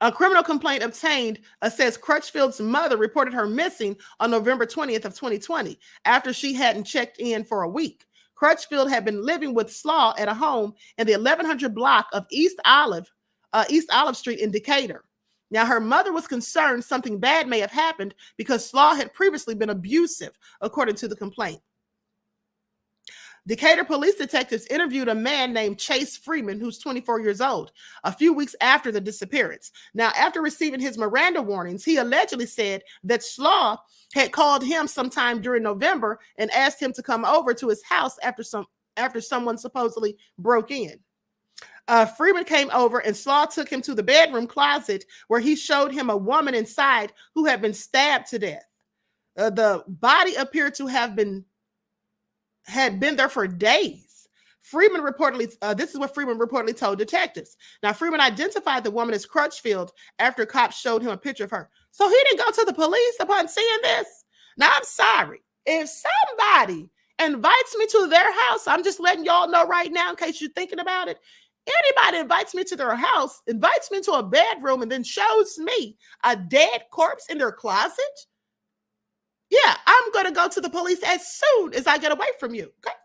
A criminal complaint obtained says Crutchfield's mother reported her missing on November 20th of 2020 after she hadn't checked in for a week. Crutchfield had been living with Slaw at a home in the 1100 block of East Olive Street in Decatur. Now, her mother was concerned something bad may have happened because Slaw had previously been abusive, according to the complaint. Decatur police detectives interviewed a man named Chase Freeman, who's 24 years old, a few weeks after the disappearance. Now, after receiving his Miranda warnings, he allegedly said that Slaw had called him sometime during November and asked him to come over to his house after someone supposedly broke in. Freeman came over and Slaw took him to the bedroom closet where he showed him a woman inside who had been stabbed to death. The body appeared to have been there for days. Freeman reportedly, this is what Freeman reportedly told detectives. Now, Freeman identified the woman as Crutchfield after cops showed him a picture of her. So he didn't go to the police upon seeing this. Now, I'm sorry. If somebody invites me to their house, I'm just letting y'all know right now in case you're thinking about it. Anybody invites me to their house, invites me into a bedroom, and then shows me a dead corpse in their closet, yeah, I'm going to go to the police as soon as I get away from you. Okay.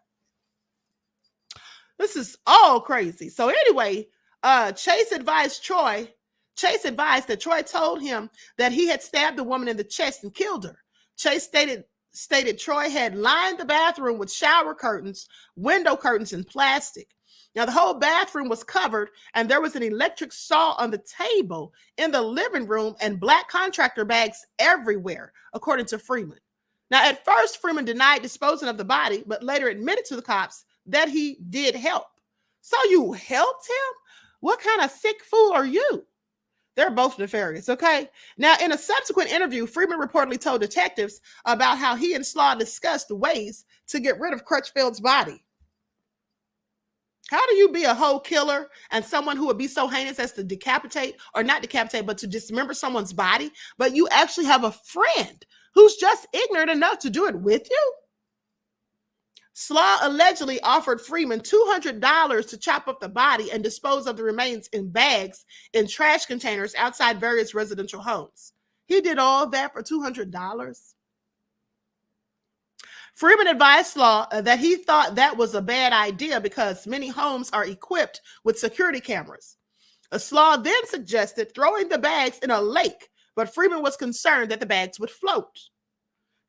This is all crazy. So anyway, Chase advised that Troy told him that he had stabbed the woman in the chest and killed her. Chase stated Troy had lined the bathroom with shower curtains, window curtains, and plastic. Now, the whole bathroom was covered, and there was an electric saw on the table in the living room and black contractor bags everywhere, according to Freeman. Now, at first, Freeman denied disposing of the body, but later admitted to the cops that he did help. So you helped him? What kind of sick fool are you? They're both nefarious, okay? Now, in a subsequent interview, Freeman reportedly told detectives about how he and Slaw discussed ways to get rid of Crutchfield's body. How do you be a whole killer and someone who would be so heinous as to decapitate, or not decapitate, but to dismember someone's body, but you actually have a friend who's just ignorant enough to do it with you? Slaw allegedly offered Freeman $200 to chop up the body and dispose of the remains in bags in trash containers outside various residential homes. He did all that for $200. Freeman advised Slaw that he thought that was a bad idea because many homes are equipped with security cameras. Slaw then suggested throwing the bags in a lake, but Freeman was concerned that the bags would float.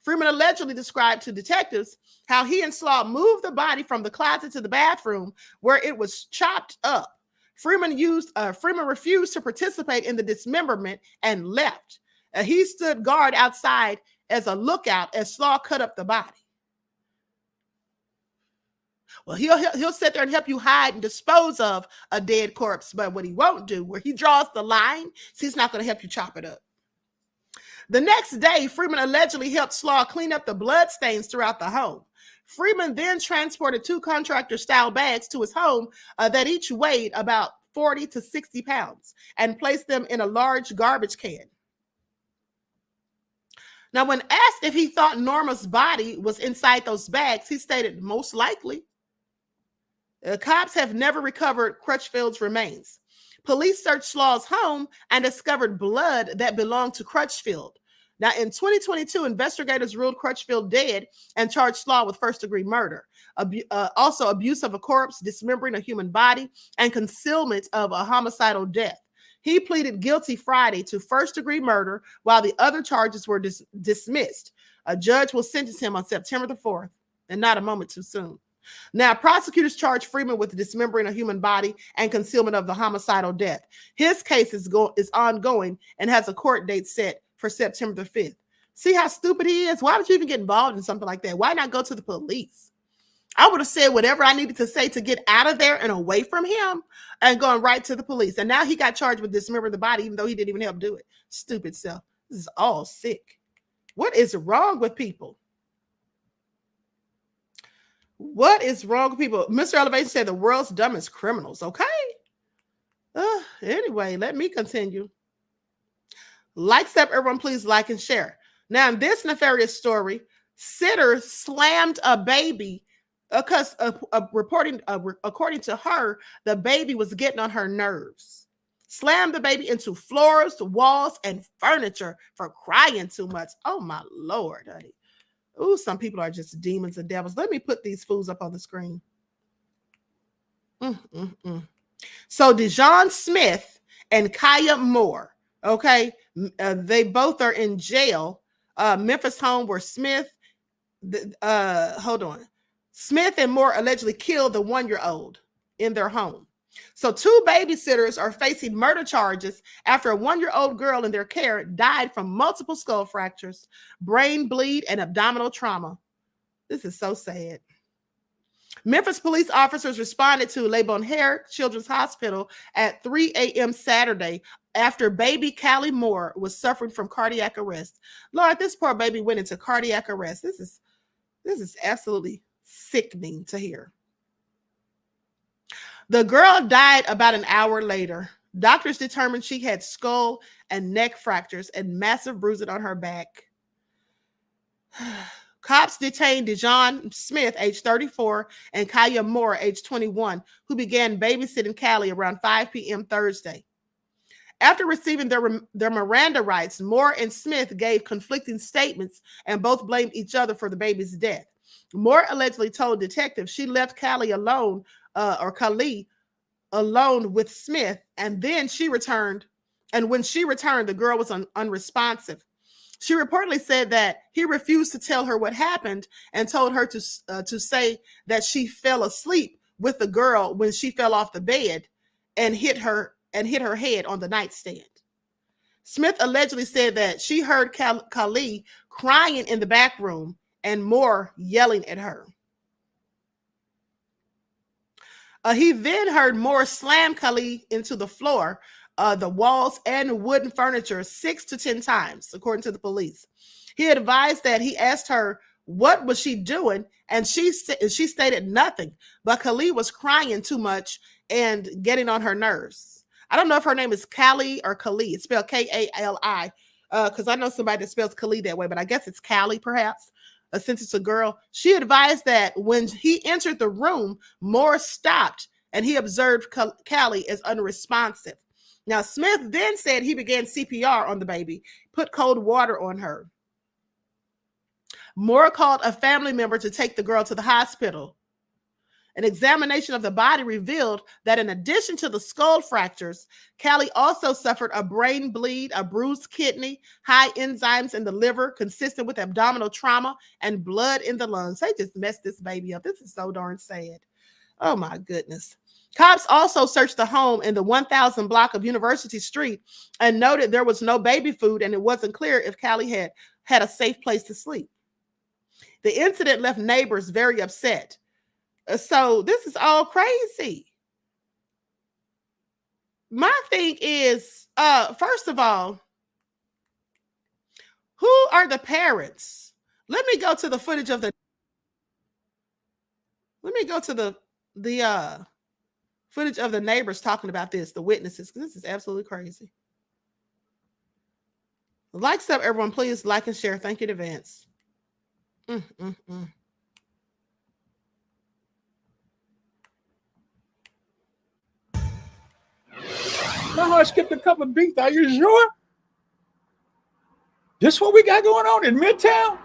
Freeman allegedly described to detectives how he and Slaw moved the body from the closet to the bathroom where it was chopped up. Freeman refused to participate in the dismemberment and left. He stood guard outside as a lookout as Slaw cut up the body. Well, he'll sit there and help you hide and dispose of a dead corpse, but what he won't do, where he draws the line, he's not going to help you chop it up. The next day, Freeman allegedly helped Slaw clean up the blood stains throughout the home. Freeman then transported 2 contractor-style bags to his home that each weighed about 40 to 60 pounds and placed them in a large garbage can. Now, when asked if he thought Norma's body was inside those bags, he stated, most likely. Cops have never recovered Crutchfield's remains. Police searched Slaw's home and discovered blood that belonged to Crutchfield. Now, in 2022, investigators ruled Crutchfield dead and charged Slaw with first-degree murder, also abuse of a corpse, dismembering a human body, and concealment of a homicidal death. He pleaded guilty Friday to first-degree murder, while the other charges were dismissed. A judge will sentence him on September the 4th, and not a moment too soon. Now, prosecutors charged Freeman with dismembering a human body and concealment of the homicidal death. His case is ongoing and has a court date set for September the 5th. See how stupid he is? Why would you even get involved in something like that? Why not go to the police? I would have said whatever I needed to say to get out of there and away from him and going right to the police. And now he got charged with dismembering the body, even though he didn't even help do it. Stupid self. This is all sick. What is wrong with people? What is wrong with people? Mr. Elevation said the world's dumbest criminals. Okay. Anyway, let me continue. Like, step, everyone, please like and share. Now, in this nefarious story, sitter slammed a baby because according to her, the baby was getting on her nerves. Slammed the baby into floors, walls, and furniture for crying too much. Oh, my Lord, honey. Ooh, some people are just demons and devils. Let me put these fools up on the screen. So Dijon Smith and Kaya Moore, okay, they both are in jail. Memphis home where Smith and Moore allegedly killed the 1-year-old in their home. So 2 babysitters are facing murder charges after a 1-year-old girl in their care died from multiple skull fractures, brain bleed, and abdominal trauma. This is so sad. Memphis police officers responded to Le Bonheur Children's Hospital at 3 a.m. Saturday after baby Callie Moore was suffering from cardiac arrest. Lord, this poor baby went into cardiac arrest. This is absolutely sickening to hear. The girl died about an hour later. Doctors determined she had skull and neck fractures and massive bruising on her back. Cops detained Dijon Smith, age 34, and Kaya Moore, age 21, who began babysitting Callie around 5 p.m. Thursday. After receiving their Miranda rights, Moore and Smith gave conflicting statements and both blamed each other for the baby's death. Moore allegedly told detectives she left Callie alone, Callie alone with Smith, and then she returned. And when she returned, the girl was unresponsive. She reportedly said that he refused to tell her what happened and told her to say that she fell asleep with the girl when she fell off the bed and hit her head on the nightstand. Smith allegedly said that she heard Callie crying in the back room and Moore yelling at her. He then heard Moore slam Callie into the floor, the walls, and wooden furniture 6 to 10 times, according to the police. He advised that he asked her what was she doing, and she stated nothing, but Callie was crying too much and getting on her nerves. I don't know if her name is Callie or Callie. It's spelled K-A-L-I, because I know somebody that spells Callie that way, but I guess it's Callie perhaps. Since it's a girl. She advised that when he entered the room, Moore stopped and he observed Callie as unresponsive. Now, Smith then said he began CPR on the baby, put cold water on her. Moore called a family member to take the girl to the hospital. An examination of the body revealed that in addition to the skull fractures, Callie also suffered a brain bleed, a bruised kidney, high enzymes in the liver, consistent with abdominal trauma, and blood in the lungs. They just messed this baby up. This is so darn sad. Oh, my goodness. Cops also searched the home in the 1000 block of University Street and noted there was no baby food, and it wasn't clear if Callie had a safe place to sleep. The incident left neighbors very upset. So this is all crazy. My thing is, first of all, who are the parents? Let me go to the footage of the. Let me go to the footage of the neighbors talking about this, the witnesses, because this is absolutely crazy. Like stuff, everyone, please like and share. Thank you in advance. No, I skipped a couple of beats. Are you sure? This what we got going on in Midtown?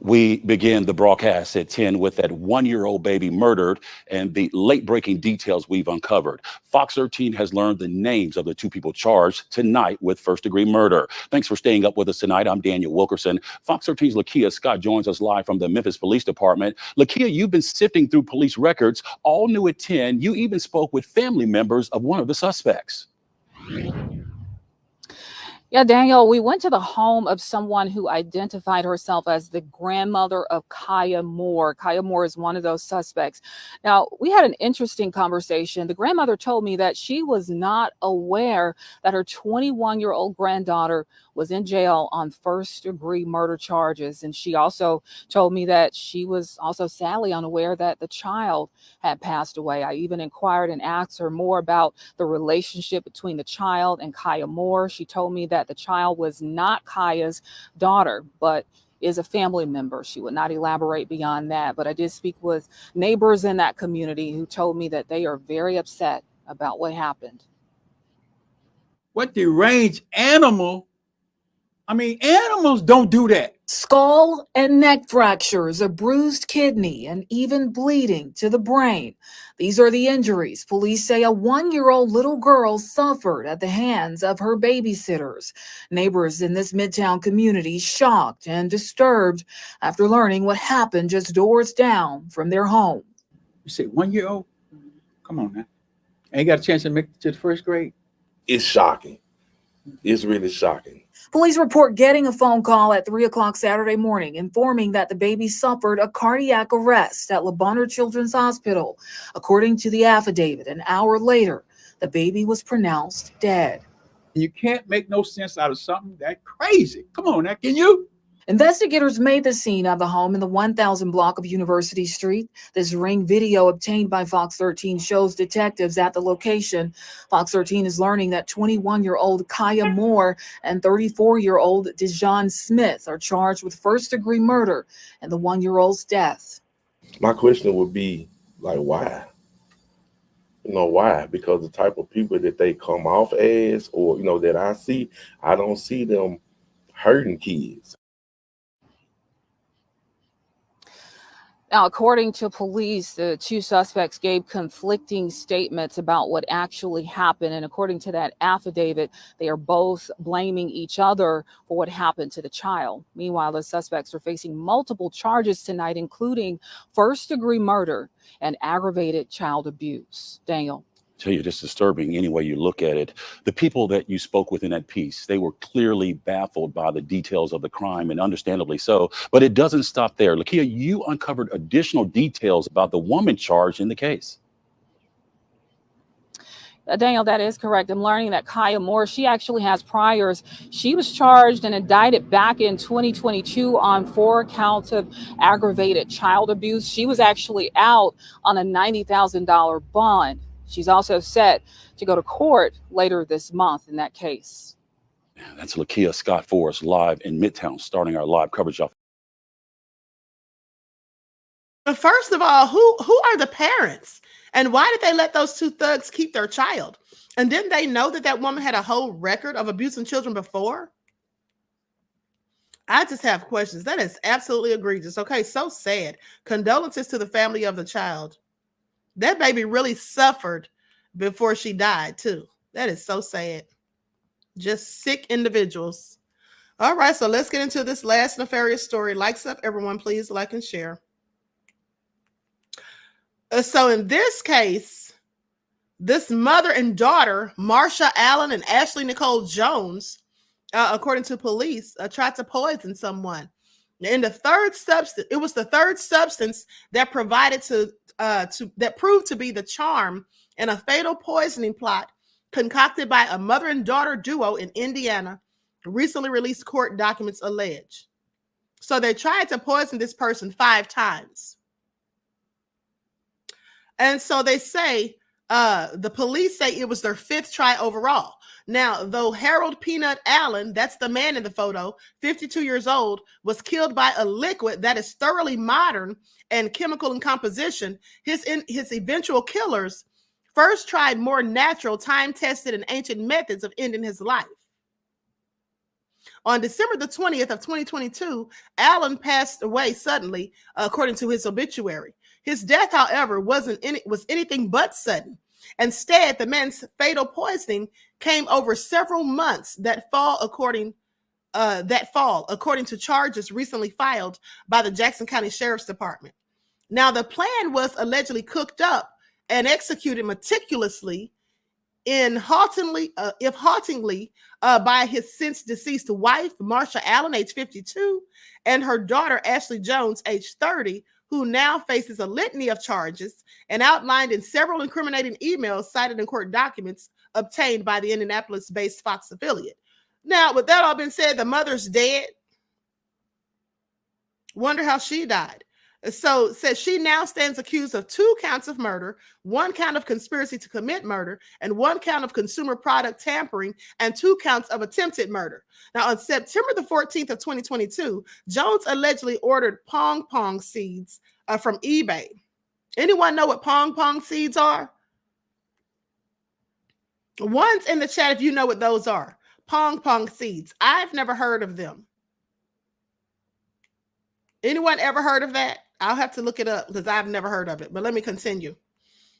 We begin the broadcast at 10 with that 1-year-old baby murdered and the late-breaking details we've uncovered. Fox 13 has learned the names of the 2 people charged tonight with first-degree murder. Thanks for staying up with us tonight. I'm Daniel Wilkerson. Fox 13's Lakia Scott joins us live from the Memphis Police Department. Lakia, you've been sifting through police records, all new at 10. You even spoke with family members of one of the suspects. Yeah, Daniel, we went to the home of someone who identified herself as the grandmother of Kaya Moore. Kaya Moore is one of those suspects. Now, we had an interesting conversation. The grandmother told me that she was not aware that her 21-year-old granddaughter was in jail on first-degree murder charges. And she also told me that she was also sadly unaware that the child had passed away. I even inquired and asked her more about the relationship between the child and Kaya Moore. She told me that the child was not Kaya's daughter, but is a family member. She would not elaborate beyond that. But I did speak with neighbors in that community who told me that they are very upset about what happened. What deranged animal? I mean, animals don't do that. Skull and neck fractures, a bruised kidney, and even bleeding to the brain. These are the injuries police say a 1-year-old little girl suffered at the hands of her babysitters. Neighbors in this Midtown community shocked and disturbed after learning what happened just doors down from their home. You say 1-year-old? Come on now. Ain't got a chance to make it to the first grade? It's shocking. It's really shocking. Police report getting a phone call at 3 o'clock Saturday morning informing that the baby suffered a cardiac arrest at Le Bonheur Children's Hospital. According to the affidavit, an hour later, the baby was pronounced dead. You can't make no sense out of something that crazy. Come on now, can you? Investigators made the scene of the home in the 1000 block of University Street. This Ring video obtained by Fox 13 shows detectives at the location. Fox 13 is learning that 21-year-old Kaya Moore and 34-year-old Dijon Smith are charged with first-degree murder and the 1-year-old's death. My question would be, like, why? You know, why? Because the type of people that they come off as, or, you know, that I see, I don't see them hurting kids. Now, according to police, the two suspects gave conflicting statements about what actually happened. And according to that affidavit, they are both blaming each other for what happened to the child. Meanwhile, the suspects are facing multiple charges tonight, including first-degree murder and aggravated child abuse. Daniel. Tell you, it's disturbing any way you look at it. The people that you spoke with in that piece, they were clearly baffled by the details of the crime, and understandably so. But it doesn't stop there. Lakia, you uncovered additional details about the woman charged in the case. Daniel, that is correct. I'm learning that Kaya Moore, she actually has priors. She was charged and indicted back in 2022 on 4 counts of aggravated child abuse. She was actually out on a $90,000 bond. She's also set to go to court later this month in that case. That's Lakia Scott Forrest live in Midtown, starting our live coverage off. But first of all, who are the parents? And why did they let those two thugs keep their child? And didn't they know that that woman had a whole record of abusing children before? I just have questions. That is absolutely egregious. Okay, so sad. Condolences to the family of the child. That baby really suffered before she died, too. That is so sad. Just sick individuals. All right, so let's get into this last nefarious story. Likes up, everyone. Please like and share. So in this case, this mother and daughter, Marsha Allen and Ashley Nicole Jones, according to police, tried to poison someone. And the third substance, it was the third substance that that proved to be the charm in a fatal poisoning plot concocted by a mother and daughter duo in Indiana, recently released court documents allege. So they tried to poison this person 5 times. And so they say, the police say it was their 5th try overall. Now, though Harold Peanut Allen, that's the man in the photo, 52 years old, was killed by a liquid that is thoroughly modern and chemical in composition, his eventual killers first tried more natural, time-tested, and ancient methods of ending his life. On December the 20th of 2022, Allen passed away suddenly, according to his obituary. His death, however, was anything but sudden. Instead, the man's fatal poisoning came over several months that fall, according to charges recently filed by the Jackson County Sheriff's Department. Now, the plan was allegedly cooked up and executed meticulously if haltingly by his since deceased wife, Marsha Allen, age 52, and her daughter, Ashley Jones, age 30, who now faces a litany of charges and outlined in several incriminating emails cited in court documents obtained by the Indianapolis-based Fox affiliate. Now, with that all been said, the mother's dead. Wonder how she died. So says she now stands accused of 2 counts of murder, 1 count of conspiracy to commit murder, and 1 count of consumer product tampering, and 2 counts of attempted murder. Now, on September the 14th of 2022, Jones allegedly ordered pong pong seeds from eBay. Anyone know what pong pong seeds are? One's in the chat if you know what those are. Pong pong seeds. I've never heard of them. Anyone ever heard of that? I'll have to look it up because I've never heard of it, but let me continue.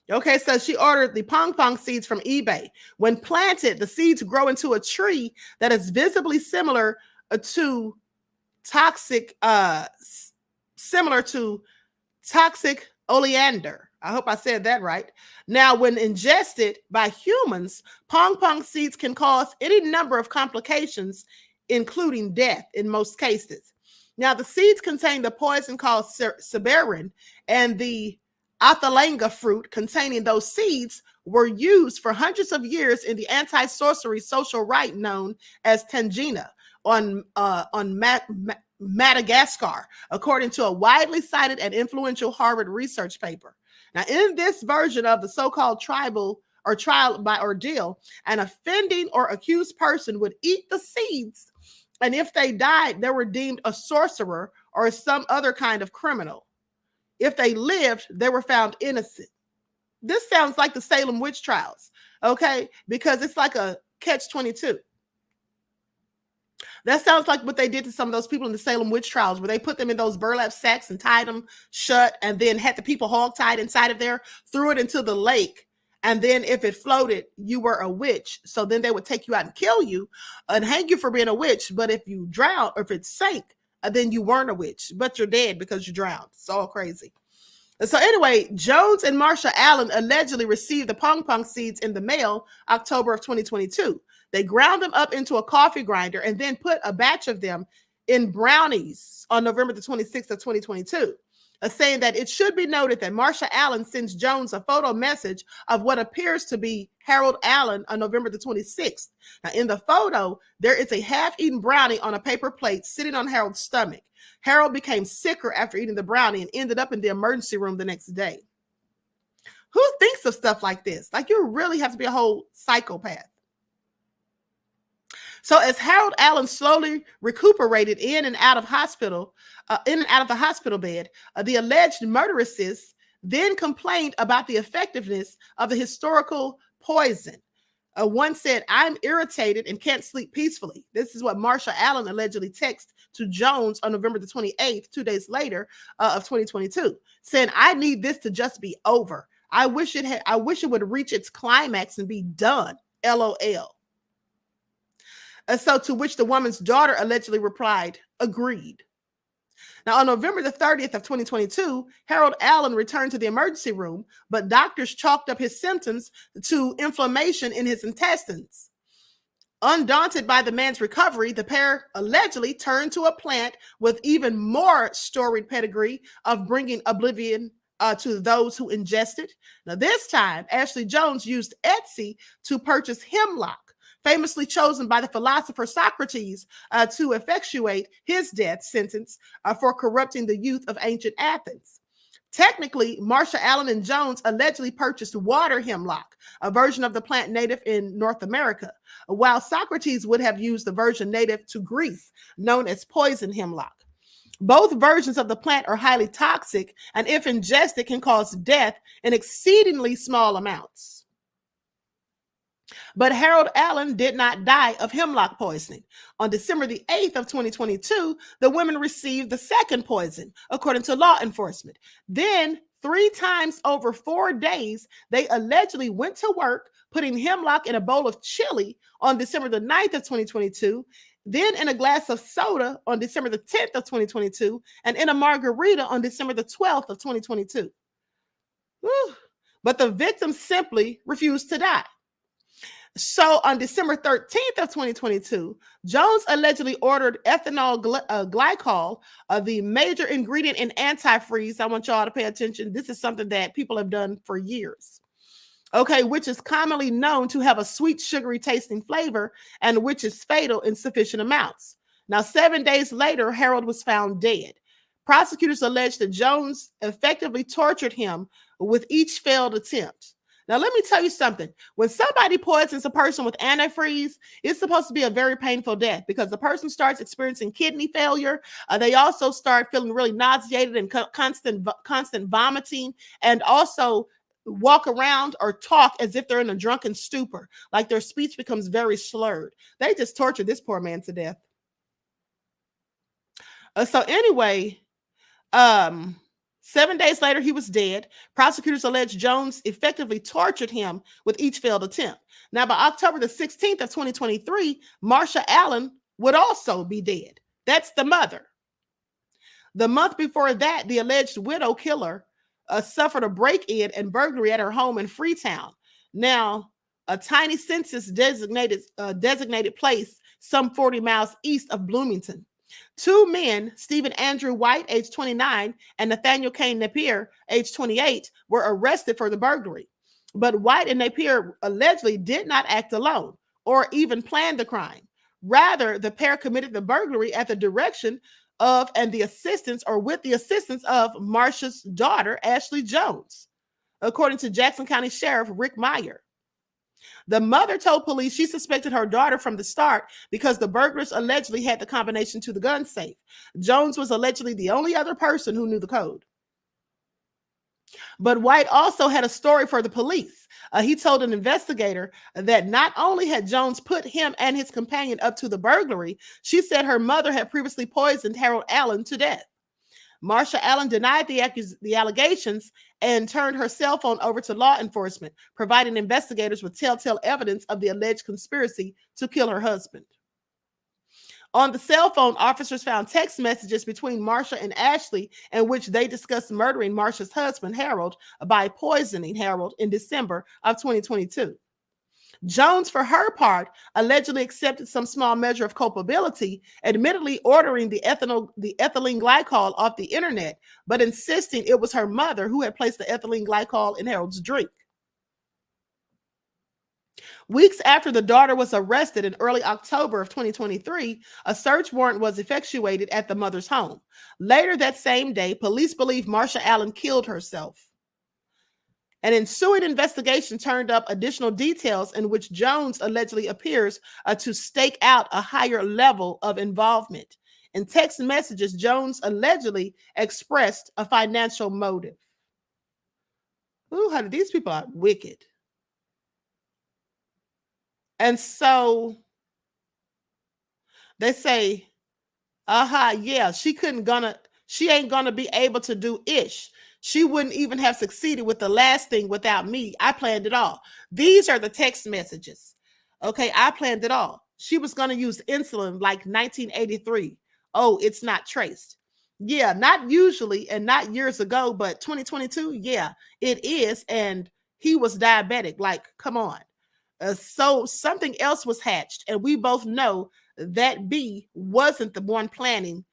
Okay, so she ordered the pong pong seeds from eBay. When planted, the seeds grow into a tree that is visibly similar to toxic oleander. I hope I said that right. Now, when ingested by humans, pong pong seeds can cause any number of complications, including death in most cases. Now, the seeds contain the poison called Ch0pz, and the athalanga fruit containing those seeds were used for hundreds of years in the anti-sorcery social rite known as Tangina on Madagascar, according to a widely cited and influential Harvard research paper. Now, in this version of the so-called trial by ordeal, an offending or accused person would eat the seeds, and if they died, they were deemed a sorcerer or some other kind of criminal. If they lived, they were found innocent. This sounds like the Salem witch trials, okay? Because it's like a catch-22. That sounds like what they did to some of those people in the Salem witch trials, where they put them in those burlap sacks and tied them shut and then had the people hog-tied inside of there, threw it into the lake. And then if it floated, you were a witch. So then they would take you out and kill you and hang you for being a witch. But if you drowned or if it sank, then you weren't a witch, but you're dead because you drowned. It's all crazy. And so anyway, Jones and Marsha Allen allegedly received the pong pong seeds in the mail October of 2022. They ground them up into a coffee grinder and then put a batch of them in brownies on November the 26th of 2022. Saying that it should be noted that Marsha Allen sends Jones a photo message of what appears to be Harold Allen on November the 26th. Now, in the photo, there is a half-eaten brownie on a paper plate sitting on Harold's stomach. Harold became sicker after eating the brownie and ended up in the emergency room the next day. Who thinks of stuff like this? Like, you really have to be a whole psychopath. So as Harold Allen slowly recuperated in and out of the hospital bed, the alleged murderesses then complained about the effectiveness of the historical poison. One said, "I'm irritated and can't sleep peacefully." This is what Marsha Allen allegedly texted to Jones on November the 28th, 2 days later of 2022, saying, "I need this to just be over. I wish it would reach its climax and be done. LOL." So to which the woman's daughter allegedly replied, "Agreed." Now, on November the 30th of 2022, Harold Allen returned to the emergency room, but doctors chalked up his symptoms to inflammation in his intestines. Undaunted by the man's recovery, the pair allegedly turned to a plant with even more storied pedigree of bringing oblivion to those who ingested. Now, this time, Ashley Jones used Etsy to purchase hemlock, famously chosen by the philosopher Socrates to effectuate his death sentence for corrupting the youth of ancient Athens. Technically, Marsha Allen and Jones allegedly purchased water hemlock, a version of the plant native in North America, while Socrates would have used the version native to Greece, known as poison hemlock. Both versions of the plant are highly toxic, and if ingested, can cause death in exceedingly small amounts. But Harold Allen did not die of hemlock poisoning. On December the 8th of 2022, the women received the second poison, according to law enforcement. Then, 3 times over 4 days, they allegedly went to work, putting hemlock in a bowl of chili on December the 9th of 2022, then in a glass of soda on December the 10th of 2022, and in a margarita on December the 12th of 2022. Whew. But the victims simply refused to die. So on December 13th of 2022, Jones allegedly ordered ethanol glycol, the major ingredient in antifreeze. I want y'all to pay attention. This is something that people have done for years. Okay, which is commonly known to have a sweet, sugary tasting flavor and which is fatal in sufficient amounts. Now, 7 days later, Harold was found dead. Prosecutors alleged that Jones effectively tortured him with each failed attempt. Now, let me tell you something. When somebody poisons a person with antifreeze, it's supposed to be a very painful death because the person starts experiencing kidney failure. They also start feeling really nauseated and constant vomiting, and also walk around or talk as if they're in a drunken stupor, like their speech becomes very slurred. They just tortured this poor man to death. So anyway, 7 days later, he was dead. Prosecutors alleged Jones effectively tortured him with each failed attempt. Now, by October the 16th of 2023, Marsha Allen would also be dead. That's the mother. The month before that, the alleged widow killer suffered a break-in and burglary at her home in Freetown. Now, a tiny census designated place some 40 miles east of Bloomington. Two men, Stephen Andrew White, age 29, and Nathaniel Kane Napier, age 28, were arrested for the burglary. But White and Napier allegedly did not act alone or even plan the crime. Rather, the pair committed the burglary at the direction of and the assistance or with the assistance of Marsha's daughter, Ashley Jones, according to Jackson County Sheriff Rick Meyer. The mother told police she suspected her daughter from the start because the burglars allegedly had the combination to the gun safe. Jones was allegedly the only other person who knew the code. But White also had a story for the police. He told an investigator that not only had Jones put him and his companion up to the burglary, she said her mother had previously poisoned Harold Allen to death. Marsha Allen denied the allegations and turned her cell phone over to law enforcement, providing investigators with telltale evidence of the alleged conspiracy to kill her husband. On the cell phone, officers found text messages between Marsha and Ashley in which they discussed murdering Marsha's husband, Harold, by poisoning Harold in December of 2022. Jones, for her part, allegedly accepted some small measure of culpability, admittedly ordering the ethylene glycol off the internet, but insisting it was her mother who had placed the ethylene glycol in Harold's drink. Weeks after the daughter was arrested in early October of 2023, a search warrant was effectuated at the mother's home. Later that same day, police believe Marsha Allen killed herself. An ensuing investigation turned up additional details in which Jones allegedly appears to stake out a higher level of involvement. In text messages, Jones allegedly expressed a financial motive. Ooh, honey, these people are wicked. And so they say, yeah, she ain't gonna be able to do ish. She wouldn't even have succeeded with the last thing without me. I planned it all. These are the text messages. Okay, I planned it all. She was gonna use insulin like 1983. Oh, it's not traced. Yeah, not usually and not years ago, but 2022, yeah, it is. And he was diabetic. Like, come on. So something else was hatched, and we both know that B wasn't the one planning,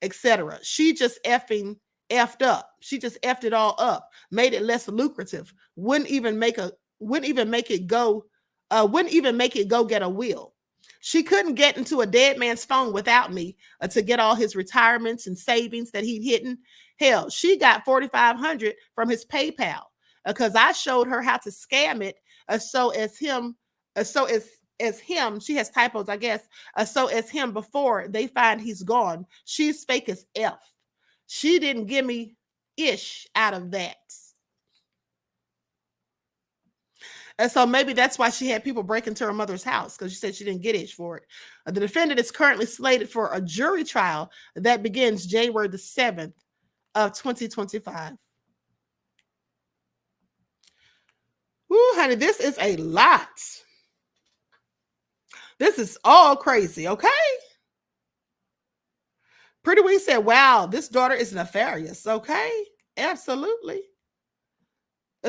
etc. She just effed up. She just effed it all up, made it less lucrative. Wouldn't even make it go get a will. She couldn't get into a dead man's phone without me to get all his retirements and savings that he'd hidden. Hell, she got $4,500 from his PayPal because I showed her how to scam it. So as him, she has typos, I guess. So as him before they find he's gone. She's fake as F. She didn't give me ish out of that. And so maybe that's why she had people break into her mother's house, because she said she didn't get ish for it. The defendant is currently slated for a jury trial that begins January the 7th of 2025. Ooh, honey, this is a lot. This is all crazy, okay? Pretty Wee said, wow, this daughter is nefarious, okay? Absolutely.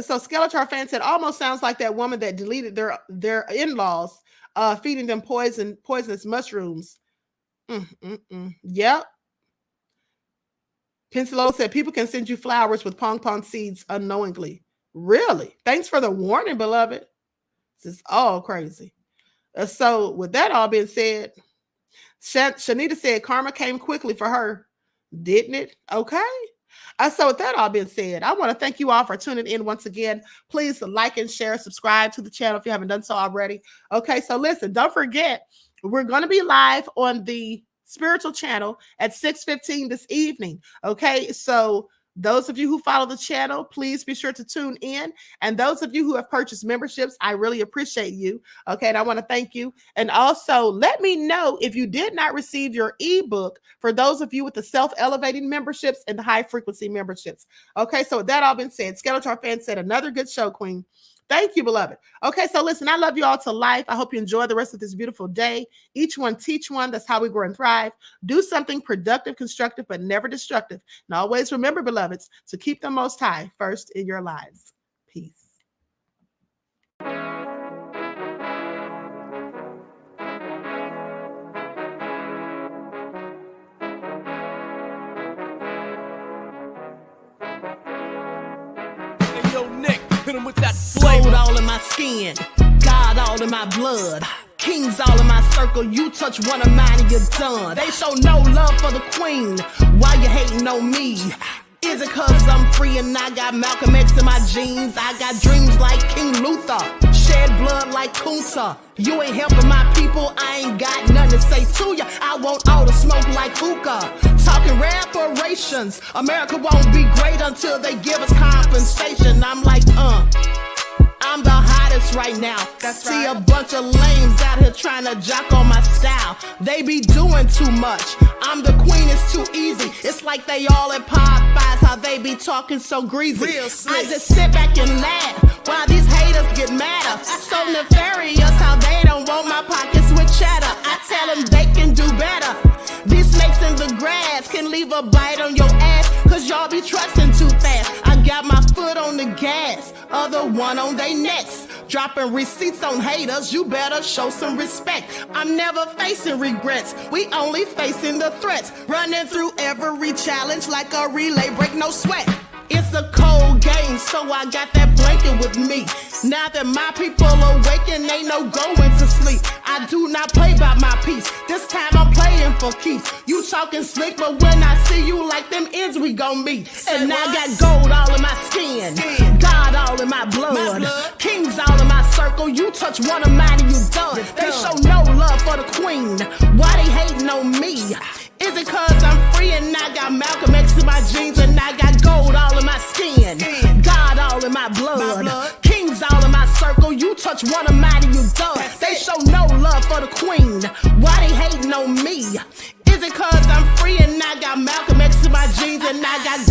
So Skeletor fan said, almost sounds like that woman that deleted their in-laws, feeding them poisonous mushrooms. Yep. Pencilo said, people can send you flowers with pong seeds unknowingly. Really? Thanks for the warning, beloved. This is all crazy. So with that all being said, Shanita said karma came quickly for her, didn't it? Okay. So with that all being said, I want to thank you all for tuning in once again. Please like and share, subscribe to the channel if you haven't done so already. Okay, so listen, don't forget, we're going to be live on the spiritual channel at 6:15 this evening. Okay, so those of you who follow the channel, please be sure to tune in. And those of you who have purchased memberships, I really appreciate you. Okay, and I want to thank you. And also let me know if you did not receive your ebook for those of you with the self-elevating memberships and the high frequency memberships. Okay, so with that all been said, Skeletor fan said, another good show, Queen. Thank you, beloved. Okay, so listen, I love you all to life. I hope you enjoy the rest of this beautiful day. Each one teach one. That's how we grow and thrive. Do something productive, constructive, but never destructive. And always remember, beloveds, to keep the Most High first in your lives. Peace. Hey, yo, Nick, hit him with that gold all in my skin, God all in my blood, kings all in my circle. You touch one of mine and you're done. They show no love for the queen. Why you hating on me? Is it cause I'm free and I got Malcolm X in my jeans? I got dreams like King Luther, shed blood like Kunsa. You ain't helping my people, I ain't got nothing to say to ya. I want all the smoke like hookah. Talking reparations, America won't be great until they give us compensation. I'm like, I'm the hottest right now. See a bunch of lames out here trying to jock on my style. They be doing too much. I'm the queen, it's too easy. It's like they all at Popeyes, how they be talking so greasy. I just sit back and laugh while these haters get madder. So nefarious how they don't want my pockets with cheddar. I tell them they can do better. These snakes in the grass can leave a bite on your ass, cause y'all be trusting too fast. I got my foot on the gas, other one on they necks. Dropping receipts on haters, you better show some respect. I'm never facing regrets, we only facing the threats. Running through every challenge like a relay, break no sweat. It's a cold game, so I got that blanket with me. Now that my people awaken, ain't no going to sleep. I do not play by my piece, this time I'm playing for keeps. You talking slick, but when I see you like them ends, we gon' meet. And I got gold all in my skin, God all in my blood, kings all in my circle. You touch one of mine and you done. They show no love for the queen. Why they hating on me? Is it cause I'm free and I got Malcolm X in my jeans and I got gold all in my skin, God all in my blood, kings all in my circle. You touch one of mine and you done. They show no love for the queen. Why they hating on me? Is it cause I'm free and I got Malcolm X in my jeans and I got